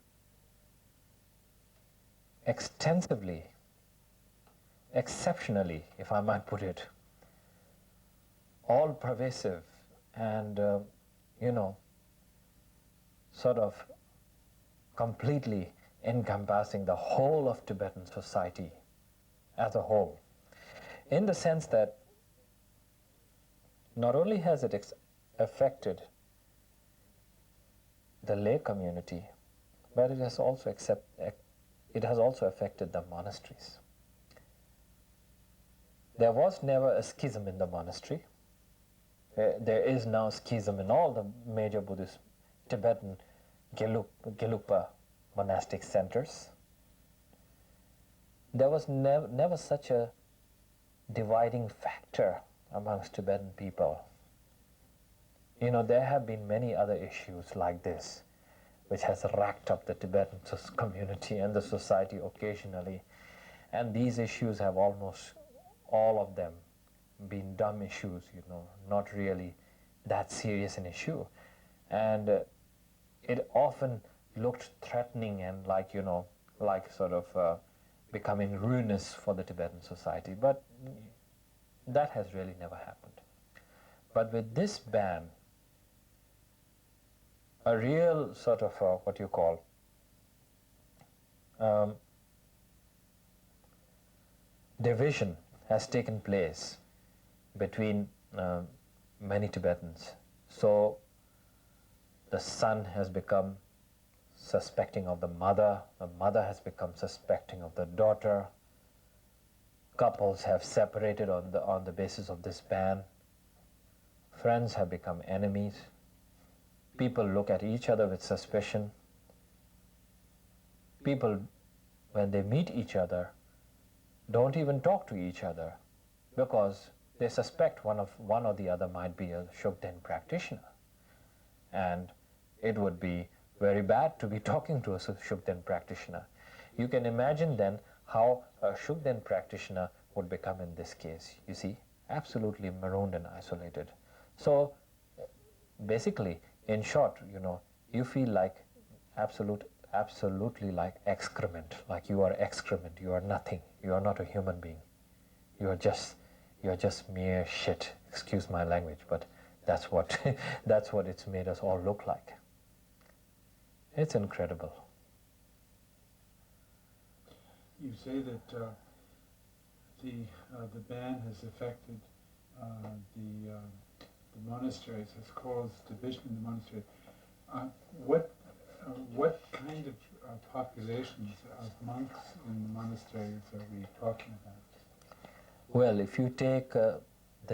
extensively, exceptionally, if I might put it, all pervasive and sort of completely encompassing the whole of Tibetan society as a whole, in the sense that not only has it affected the lay community, but it has also affected the monasteries. There was never a schism in the monastery. There is now schism in all the major Buddhist Tibetan Gelugpa monastic centers. There was never such a dividing factor amongst Tibetan people. There have been many other issues like this, which has racked up the Tibetan community and the society occasionally. And these issues have almost all of them been dumb issues, not really that serious an issue. And it often looked threatening and like becoming ruinous for the Tibetan society. But that has really never happened. But with this ban, a real sort of what you call division has taken place between many Tibetans. So the son has become suspecting of the mother has become suspecting of the daughter, couples have separated on the basis of this ban, friends have become enemies, people look at each other with suspicion, people, when they meet each other, don't even talk to each other because they suspect one or the other might be a Shugden practitioner. And it would be very bad to be talking to a Shugden practitioner. You can imagine then how a Shugden practitioner would become in this case, you see, absolutely marooned and isolated. So basically, in short, you feel like absolutely like excrement, like you are excrement, you are nothing, you are not a human being. You are just mere shit, excuse my language, but that's what that's what it's made us all look like. It's incredible. You say that the ban has affected the monasteries, has caused division in the monastery. What kind of populations of monks in the monasteries are we talking about? Well, if you take the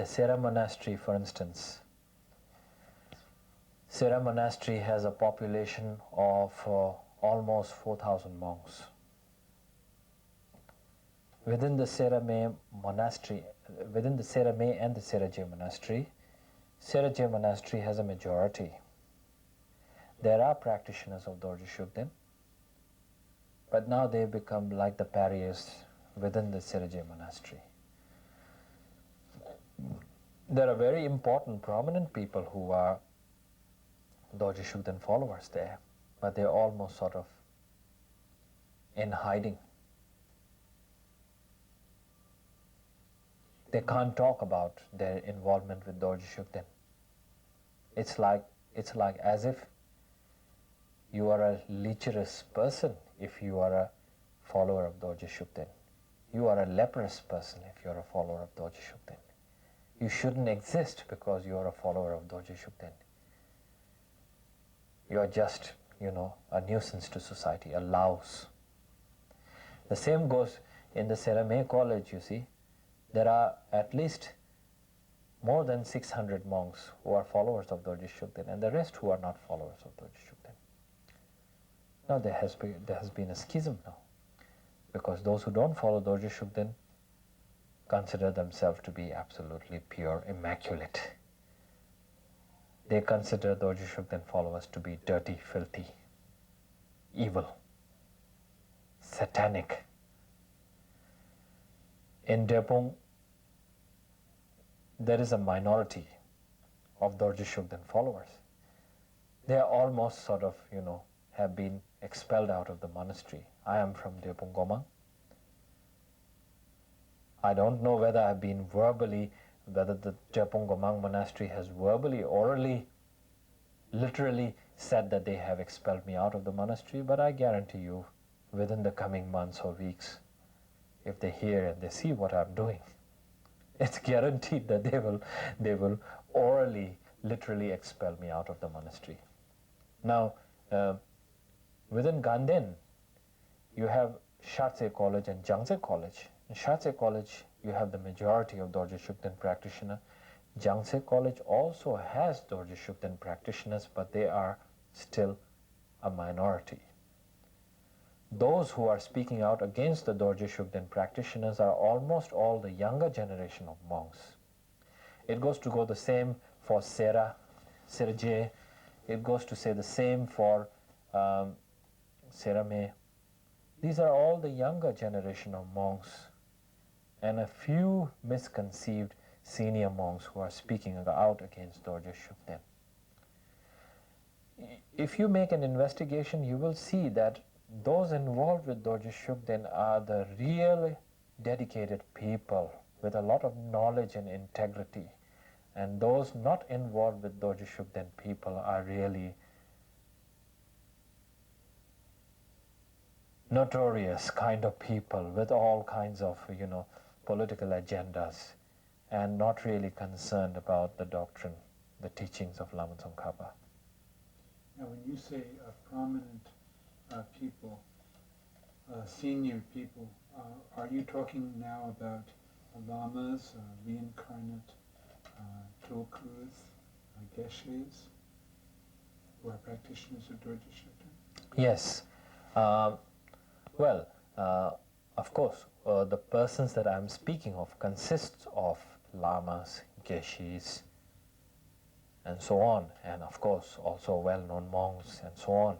Sera Monastery, for instance, Sera Monastery has a population of almost 4,000 monks. Within the Sera Me Monastery, within the Sera Me and the Sera Je Monastery, Sera Je Monastery has a majority. There are practitioners of Dorje Shugden, but now they become like the pariahs within the Sera Je Monastery. There are very important, prominent people who are Dorje Shugden followers there, but they're almost sort of in hiding. They can't talk about their involvement with Dorje Shugden. It's like as if you are a lecherous person if you are a follower of Dorje Shugden. You are a leprous person if you are a follower of Dorje Shugden. You shouldn't exist because you are a follower of Dorje Shugden. You are just, a nuisance to society, a louse. The same goes in the Serame College, you see. There are at least more than 600 monks who are followers of Dorje Shugden and the rest who are not followers of Dorje Shugden. Now there has been a schism now, because those who don't follow Dorje Shugden consider themselves to be absolutely pure, immaculate. They consider Dorje Shugden followers to be dirty, filthy, evil, satanic. In Drepung, there is a minority of Dorje Shugden followers. They are almost sort of, have been expelled out of the monastery. I am from Drepung Gomang. I don't know whether the Drepung Gomang monastery has verbally, orally, literally said that they have expelled me out of the monastery, but I guarantee you, within the coming months or weeks, if they hear and they see what I'm doing, it's guaranteed that they will orally, literally expel me out of the monastery. Now, within Ganden, you have Shatse College and Jangse College. In Shatse College, you have the majority of Dorje Shugden practitioners. Jangse College also has Dorje Shugden practitioners, but they are still a minority. Those who are speaking out against the Dorje Shugden practitioners are almost all the younger generation of monks. It goes to go the same for Serje. It goes to say the same for Serame. These are all the younger generation of monks and a few misconceived senior monks who are speaking out against Dorje Shugden. If you make an investigation, you will see that those involved with Dorje Shugden are the real dedicated people with a lot of knowledge and integrity. And those not involved with Dorje Shugden people are really notorious kind of people with all kinds of, political agendas and not really concerned about the doctrine, the teachings of Lama Tsongkhapa. Now, when you say prominent people, senior people, are you talking now about lamas, reincarnate tulkus, geshes, who are practitioners of Dorje Shugden? Yes. Of course, the persons that I'm speaking of consists of lamas, geshis, and so on, and of course also well-known monks and so on.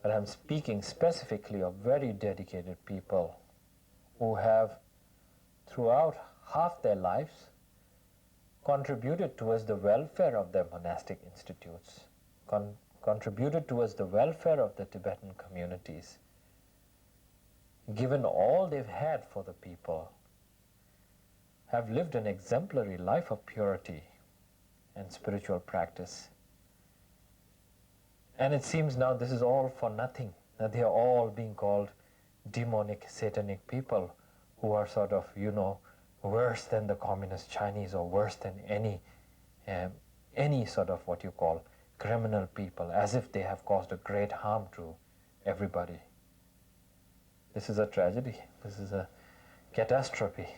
But I'm speaking specifically of very dedicated people who have, throughout half their lives, contributed towards the welfare of their monastic institutes, contributed towards the welfare of the Tibetan communities, given all they've had for the people, have lived an exemplary life of purity and spiritual practice. And it seems now this is all for nothing, that they are all being called demonic, satanic people who are sort of, worse than the communist Chinese or worse than any sort of what you call criminal people, as if they have caused a great harm to everybody. This is a tragedy. This is a catastrophe.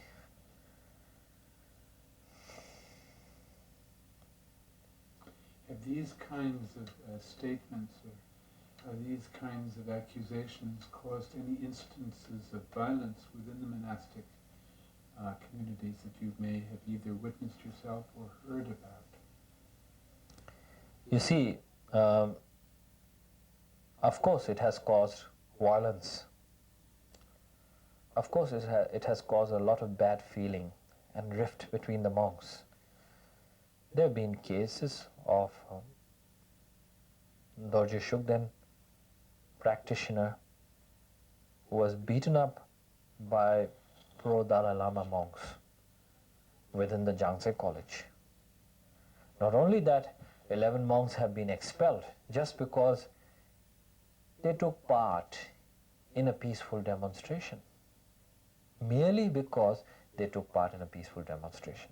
Have these kinds of statements or these kinds of accusations caused any instances of violence within the monastic communities that you may have either witnessed yourself or heard about? You see, of course it has caused violence. Of course it has caused a lot of bad feeling and rift between the monks. There have been cases of Dorje Shugden practitioner who was beaten up by pro-Dalai Lama monks within the Yangtze College. Not only that, 11 monks have been expelled just because they took part in a peaceful demonstration. Merely because they took part in a peaceful demonstration.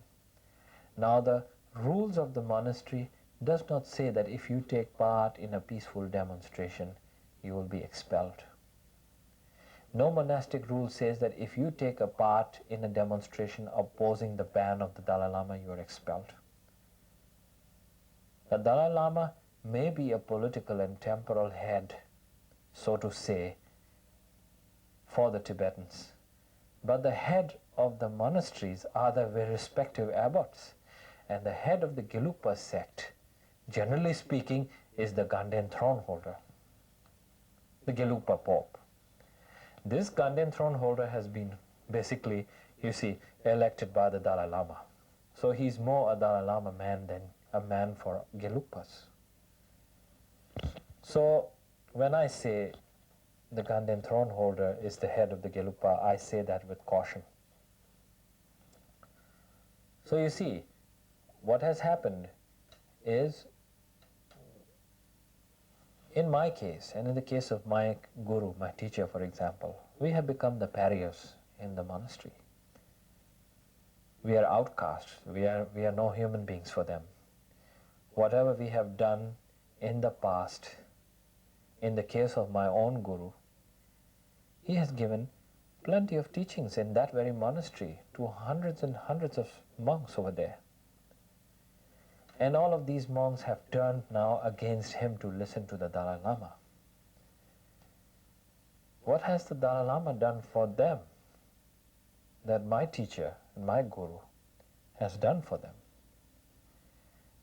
Now the rules of the monastery does not say that if you take part in a peaceful demonstration, you will be expelled. No monastic rule says that if you take a part in a demonstration opposing the ban of the Dalai Lama, you are expelled. The Dalai Lama may be a political and temporal head, so to say, for the Tibetans, but the head of the monasteries are the very respective abbots, and the head of the Gelugpa sect, generally speaking, is the Ganden throne holder, the Gelugpa Pope. This Ganden throne holder has been basically, you see, elected by the Dalai Lama. So he's more a Dalai Lama man than a man for Gelugpas. So when I say the Ganden throne holder is the head of the Gelugpa, I say that with caution. So you see, what has happened is, in my case, and in the case of my guru, my teacher, for example, we have become the pariahs in the monastery. We are outcasts. We are no human beings for them. Whatever we have done in the past, in the case of my own guru, he has given plenty of teachings in that very monastery to hundreds and hundreds of monks over there. And all of these monks have turned now against him to listen to the Dalai Lama. What has the Dalai Lama done for them that my teacher and my guru has done for them?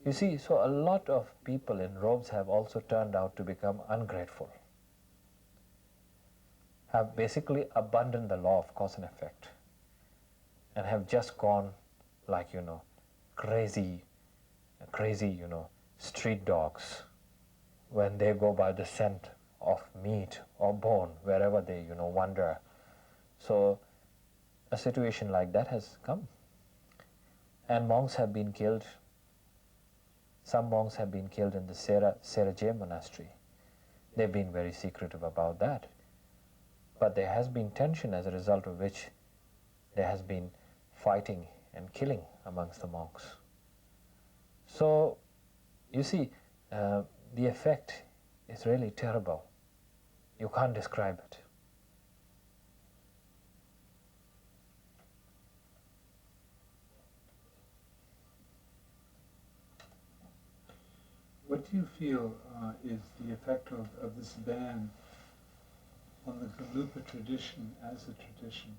You see, so a lot of people in robes have also turned out to become ungrateful, have basically abandoned the law of cause and effect, and have just gone like, crazy, street dogs when they go by the scent of meat or bone wherever they, wander. So a situation like that has come. And monks have been killed. Some monks have been killed in the Serajé monastery. They've been very secretive about that. But there has been tension, as a result of which there has been fighting and killing amongst the monks. So, you see, the effect is really terrible. You can't describe it. What do you feel is the effect of this ban on the Gelugpa tradition as a tradition?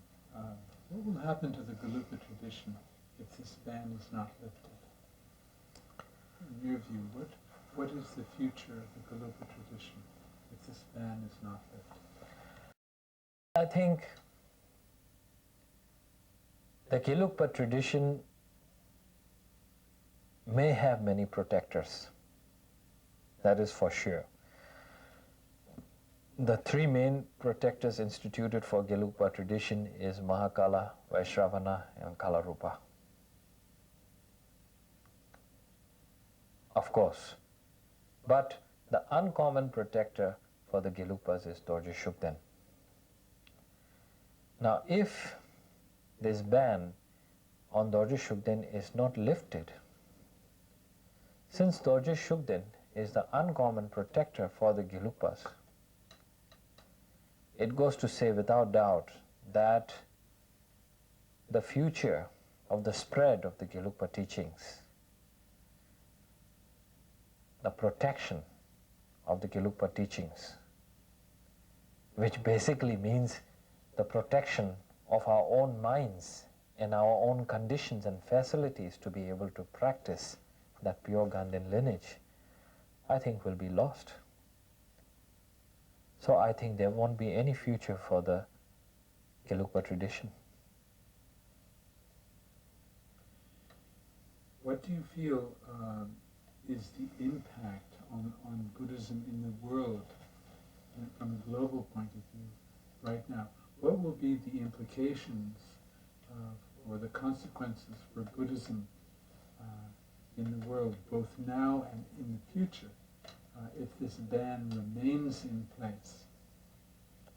What will happen to the Gelugpa tradition if this ban is not lifted? In your view, what is the future of the Gelugpa tradition if this ban is not lifted? I think the Gelugpa tradition may have many protectors. That is for sure. The three main protectors instituted for Gelugpa tradition is Mahakala, Vaishravana, and Kalarupa. Of course. But the uncommon protector for the Gelugpas is Dorje Shugden. Now, if this ban on Dorje Shugden is not lifted, since Dorje Shugden is the uncommon protector for the Gelugpas, it goes to say without doubt that the future of the spread of the Gelugpa teachings, the protection of the Gelugpa teachings, which basically means the protection of our own minds and our own conditions and facilities to be able to practice that pure Ganden lineage, I think will be lost. So I think there won't be any future for the Gelugpa tradition. What do you feel is the impact on Buddhism in the world from a global point of view right now? What will be the implications or the consequences for Buddhism in the world, both now and in the future, if this ban remains in place,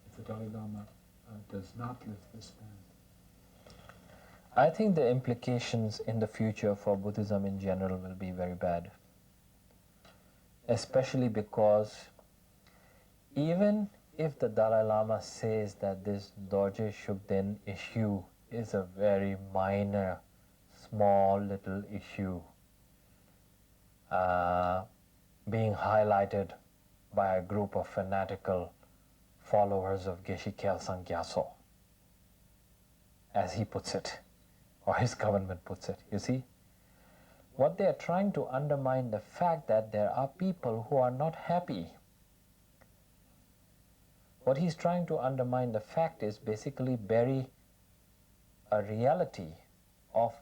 if the Dalai Lama does not lift this ban? I think the implications in the future for Buddhism in general will be very bad, especially because even if the Dalai Lama says that this Dorje Shugden issue is a very minor, small little issue being highlighted by a group of fanatical followers of Geshe Kelsang Gyatso, as he puts it, or his government puts it, you see. What they are trying to undermine the fact that there are people who are not happy. What he's trying to undermine the fact is basically bury a reality of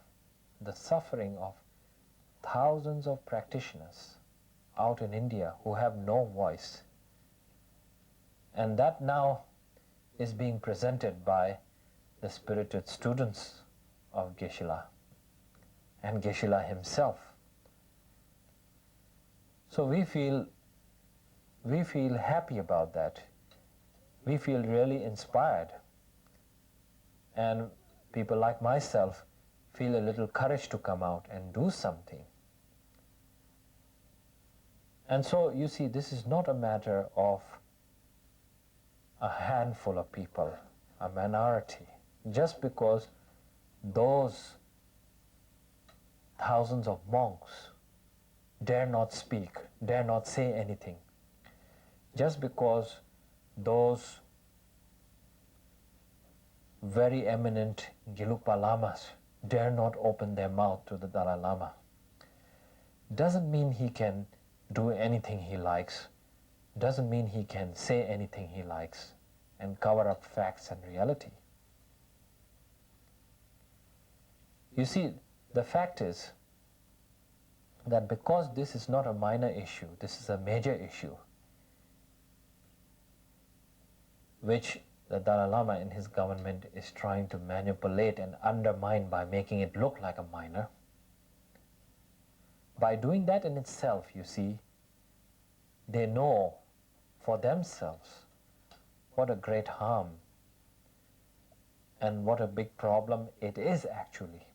the suffering of thousands of practitioners out in India who have no voice. And that now is being presented by the spirited students of Geshe-la and Geshe-la himself. So we feel happy about that. We feel really inspired, and people like myself feel a little courage to come out and do something. And so you see, this is not a matter of a handful of people, a minority. Just because those thousands of monks dare not speak, dare not say anything, just because those very eminent Gelugpa Lamas dare not open their mouth to the Dalai Lama, doesn't mean he can do anything he likes, doesn't mean he can say anything he likes and cover up facts and reality. You see, the fact is that because this is not a minor issue, this is a major issue, which the Dalai Lama and his government is trying to manipulate and undermine by making it look like a minor. By doing that in itself, you see, they know for themselves what a great harm and what a big problem it is actually.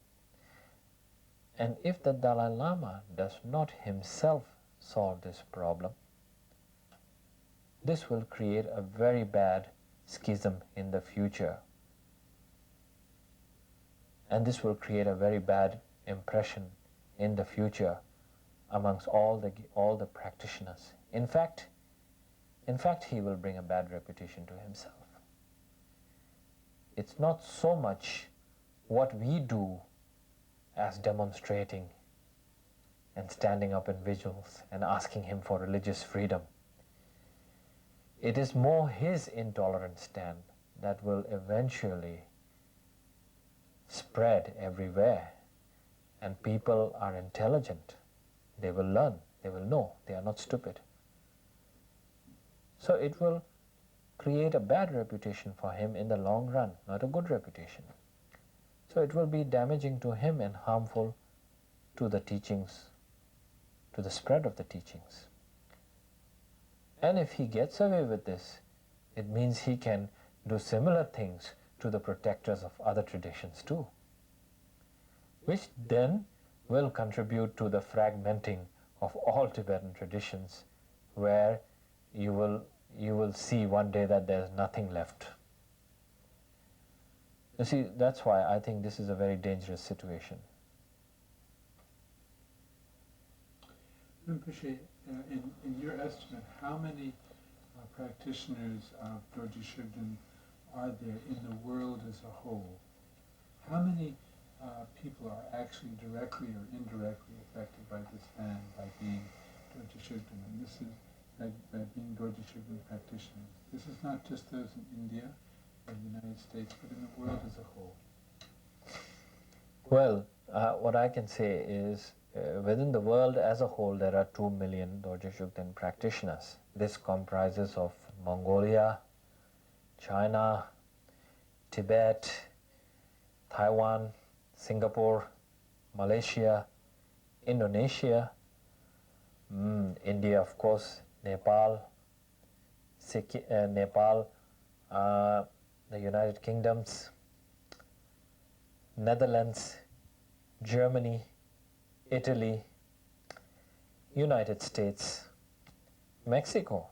And if the Dalai Lama does not himself solve this problem, this will create a very bad schism in the future. And this will create a very bad impression in the future amongst all the practitioners. In fact, he will bring a bad reputation to himself. It's not so much what we do as demonstrating and standing up in vigils and asking him for religious freedom. It is more his intolerant stand that will eventually spread everywhere. And people are intelligent. They will learn, they will know, they are not stupid. So it will create a bad reputation for him in the long run, not a good reputation. So it will be damaging to him and harmful to the teachings, to the spread of the teachings. And if he gets away with this, it means he can do similar things to the protectors of other traditions too, which then will contribute to the fragmenting of all Tibetan traditions, where you will see one day that there's nothing left. You see, that's why I think this is a very dangerous situation. Rinpoche, in your estimate, how many practitioners of Dorje Shugden are there in the world as a whole? How many people are actually directly or indirectly affected by this ban, by being Dorje Shugden? And this is by being Dorje Shugden practitioners. This is not just those in India or the United States, but in the world as a whole. Well, what I can say is within the world as a whole, there are 2 million Dorje Shugden practitioners. This comprises of Mongolia, China, Tibet, Taiwan, Singapore, Malaysia, Indonesia, India, of course, Nepal, the United Kingdoms, Netherlands, Germany, Italy, United States, Mexico,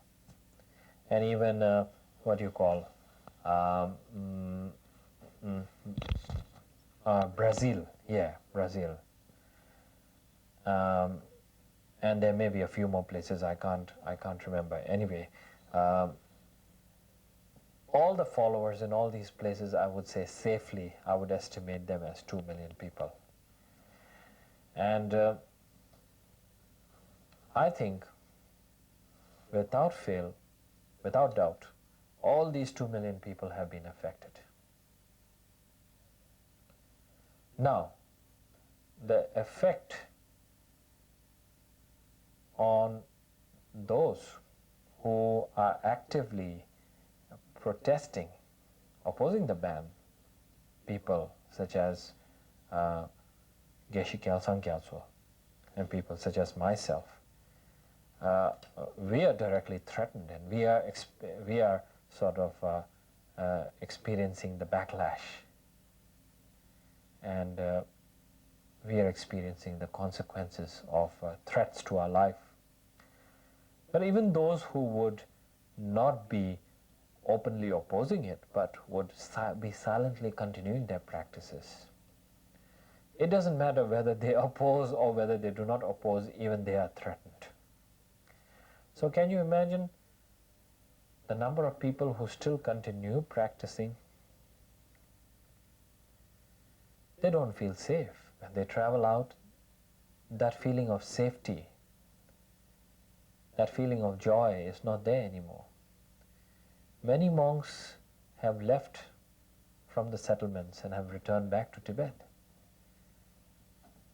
and even what you call Brazil. Yeah, Brazil. And there may be a few more places I can't remember. Anyway, all the followers in all these places, I would say safely, I would estimate them as 2 million people. And I think, without fail, without doubt, all these 2 million people have been affected. Now, the effect on those who are actively protesting, opposing the ban, people such as Geshe Kelsang Gyaltso and people such as myself, we are directly threatened, and we are sort of experiencing the backlash, and we are experiencing the consequences of threats to our life. But even those who would not be openly opposing it, but would be silently continuing their practices, it doesn't matter whether they oppose or whether they do not oppose, even they are threatened. So can you imagine the number of people who still continue practicing? They don't feel safe. When they travel out, that feeling of safety, that feeling of joy is not there anymore. Many monks have left from the settlements and have returned back to Tibet.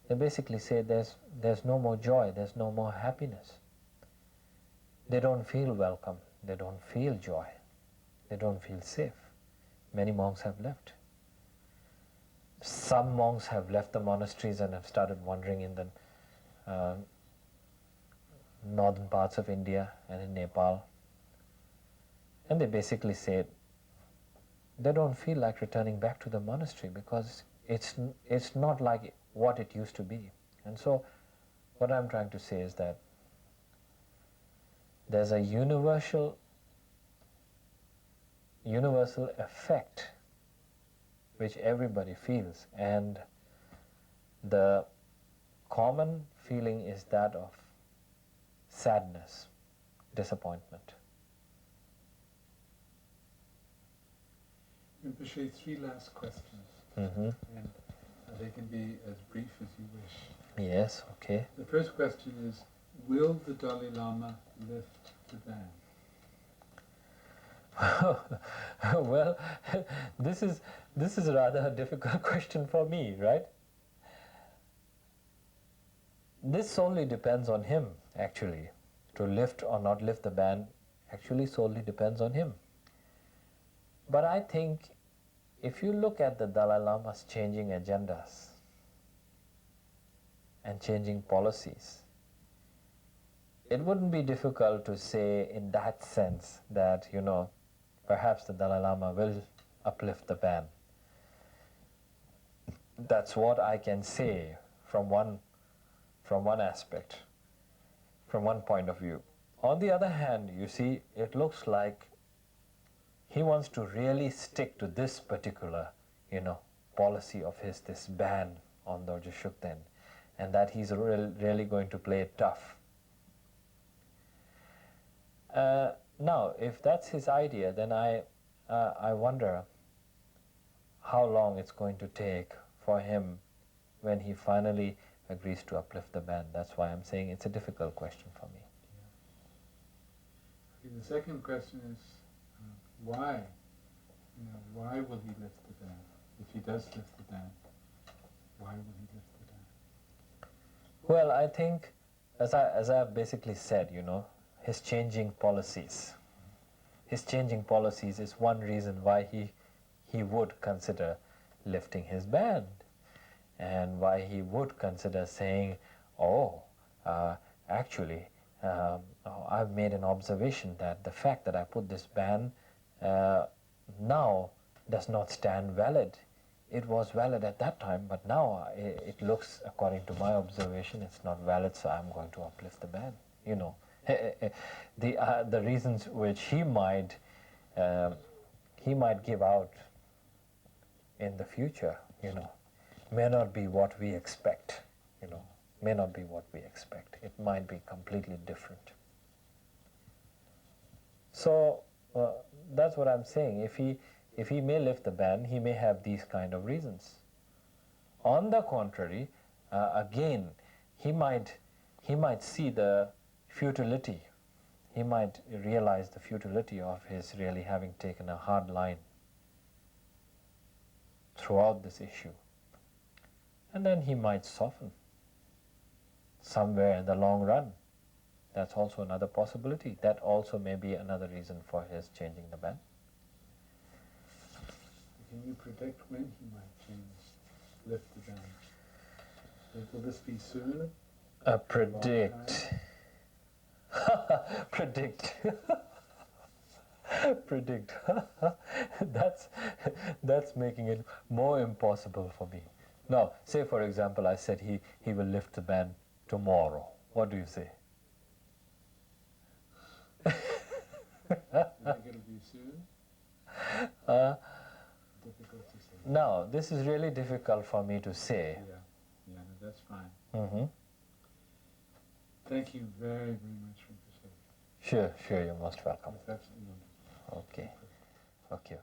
They basically say there's no more joy, there's no more happiness. They don't feel welcome, they don't feel joy, they don't feel safe. Many monks have left. Some monks have left the monasteries and have started wandering in the northern parts of India and in Nepal. And they basically say they don't feel like returning back to the monastery because it's not like what it used to be. And so what I'm trying to say is that there's a universal effect which everybody feels, and the common feeling is that of sadness, disappointment. Rinpoche, 3 last questions, And they can be as brief as you wish. Yes, okay. The first question is, will the Dalai Lama lift the ban? Well, this is rather a difficult question for me, right? This solely depends on him, actually. To lift or not lift the ban actually solely depends on him. But I think if you look at the Dalai Lama's changing agendas and changing policies, it wouldn't be difficult to say in that sense that, perhaps the Dalai Lama will uplift the ban. That's what I can say from one aspect, from one point of view. On the other hand, you see, it looks like he wants to really stick to this particular, policy of his, this ban on Dorje Shugden, and that he's really going to play it tough. Now, if that's his idea, then I wonder how long it's going to take for him when he finally agrees to uplift the ban. That's why I'm saying it's a difficult question for me. Okay, the second question is, why? Why will he lift the ban? If he does lift the ban, why will he lift the ban? Well, I think, as I've basically said, his changing policies. His changing policies is one reason why he would consider lifting his ban, and why he would consider saying, oh, actually, I've made an observation that the fact that I put this ban now does not stand valid. It was valid at that time, but now it looks, according to my observation, it's not valid, so I'm going to uplift the ban. The reasons which he might give out in the future, may not be what we expect. May not be what we expect. It might be completely different. So that's what I'm saying. If he may lift the ban, he may have these kind of reasons. On the contrary, again, he might see the futility. He might realize the futility of his really having taken a hard line throughout this issue. And then he might soften somewhere in the long run. That's also another possibility. That also may be another reason for his changing the ban. Can you predict when he might lift the ban? Will this be soon? Predict. Predict. Predict. That's making it more impossible for me. Now, say for example, I said he will lift the ban tomorrow. What do you say? You think it'll be soon? Difficult to say. No, this is really difficult for me to say. Yeah, no, that's fine. Mm-hmm. Thank you very, very much for your perspective. Sure, you're most welcome. That's absolutely wonderful. Okay.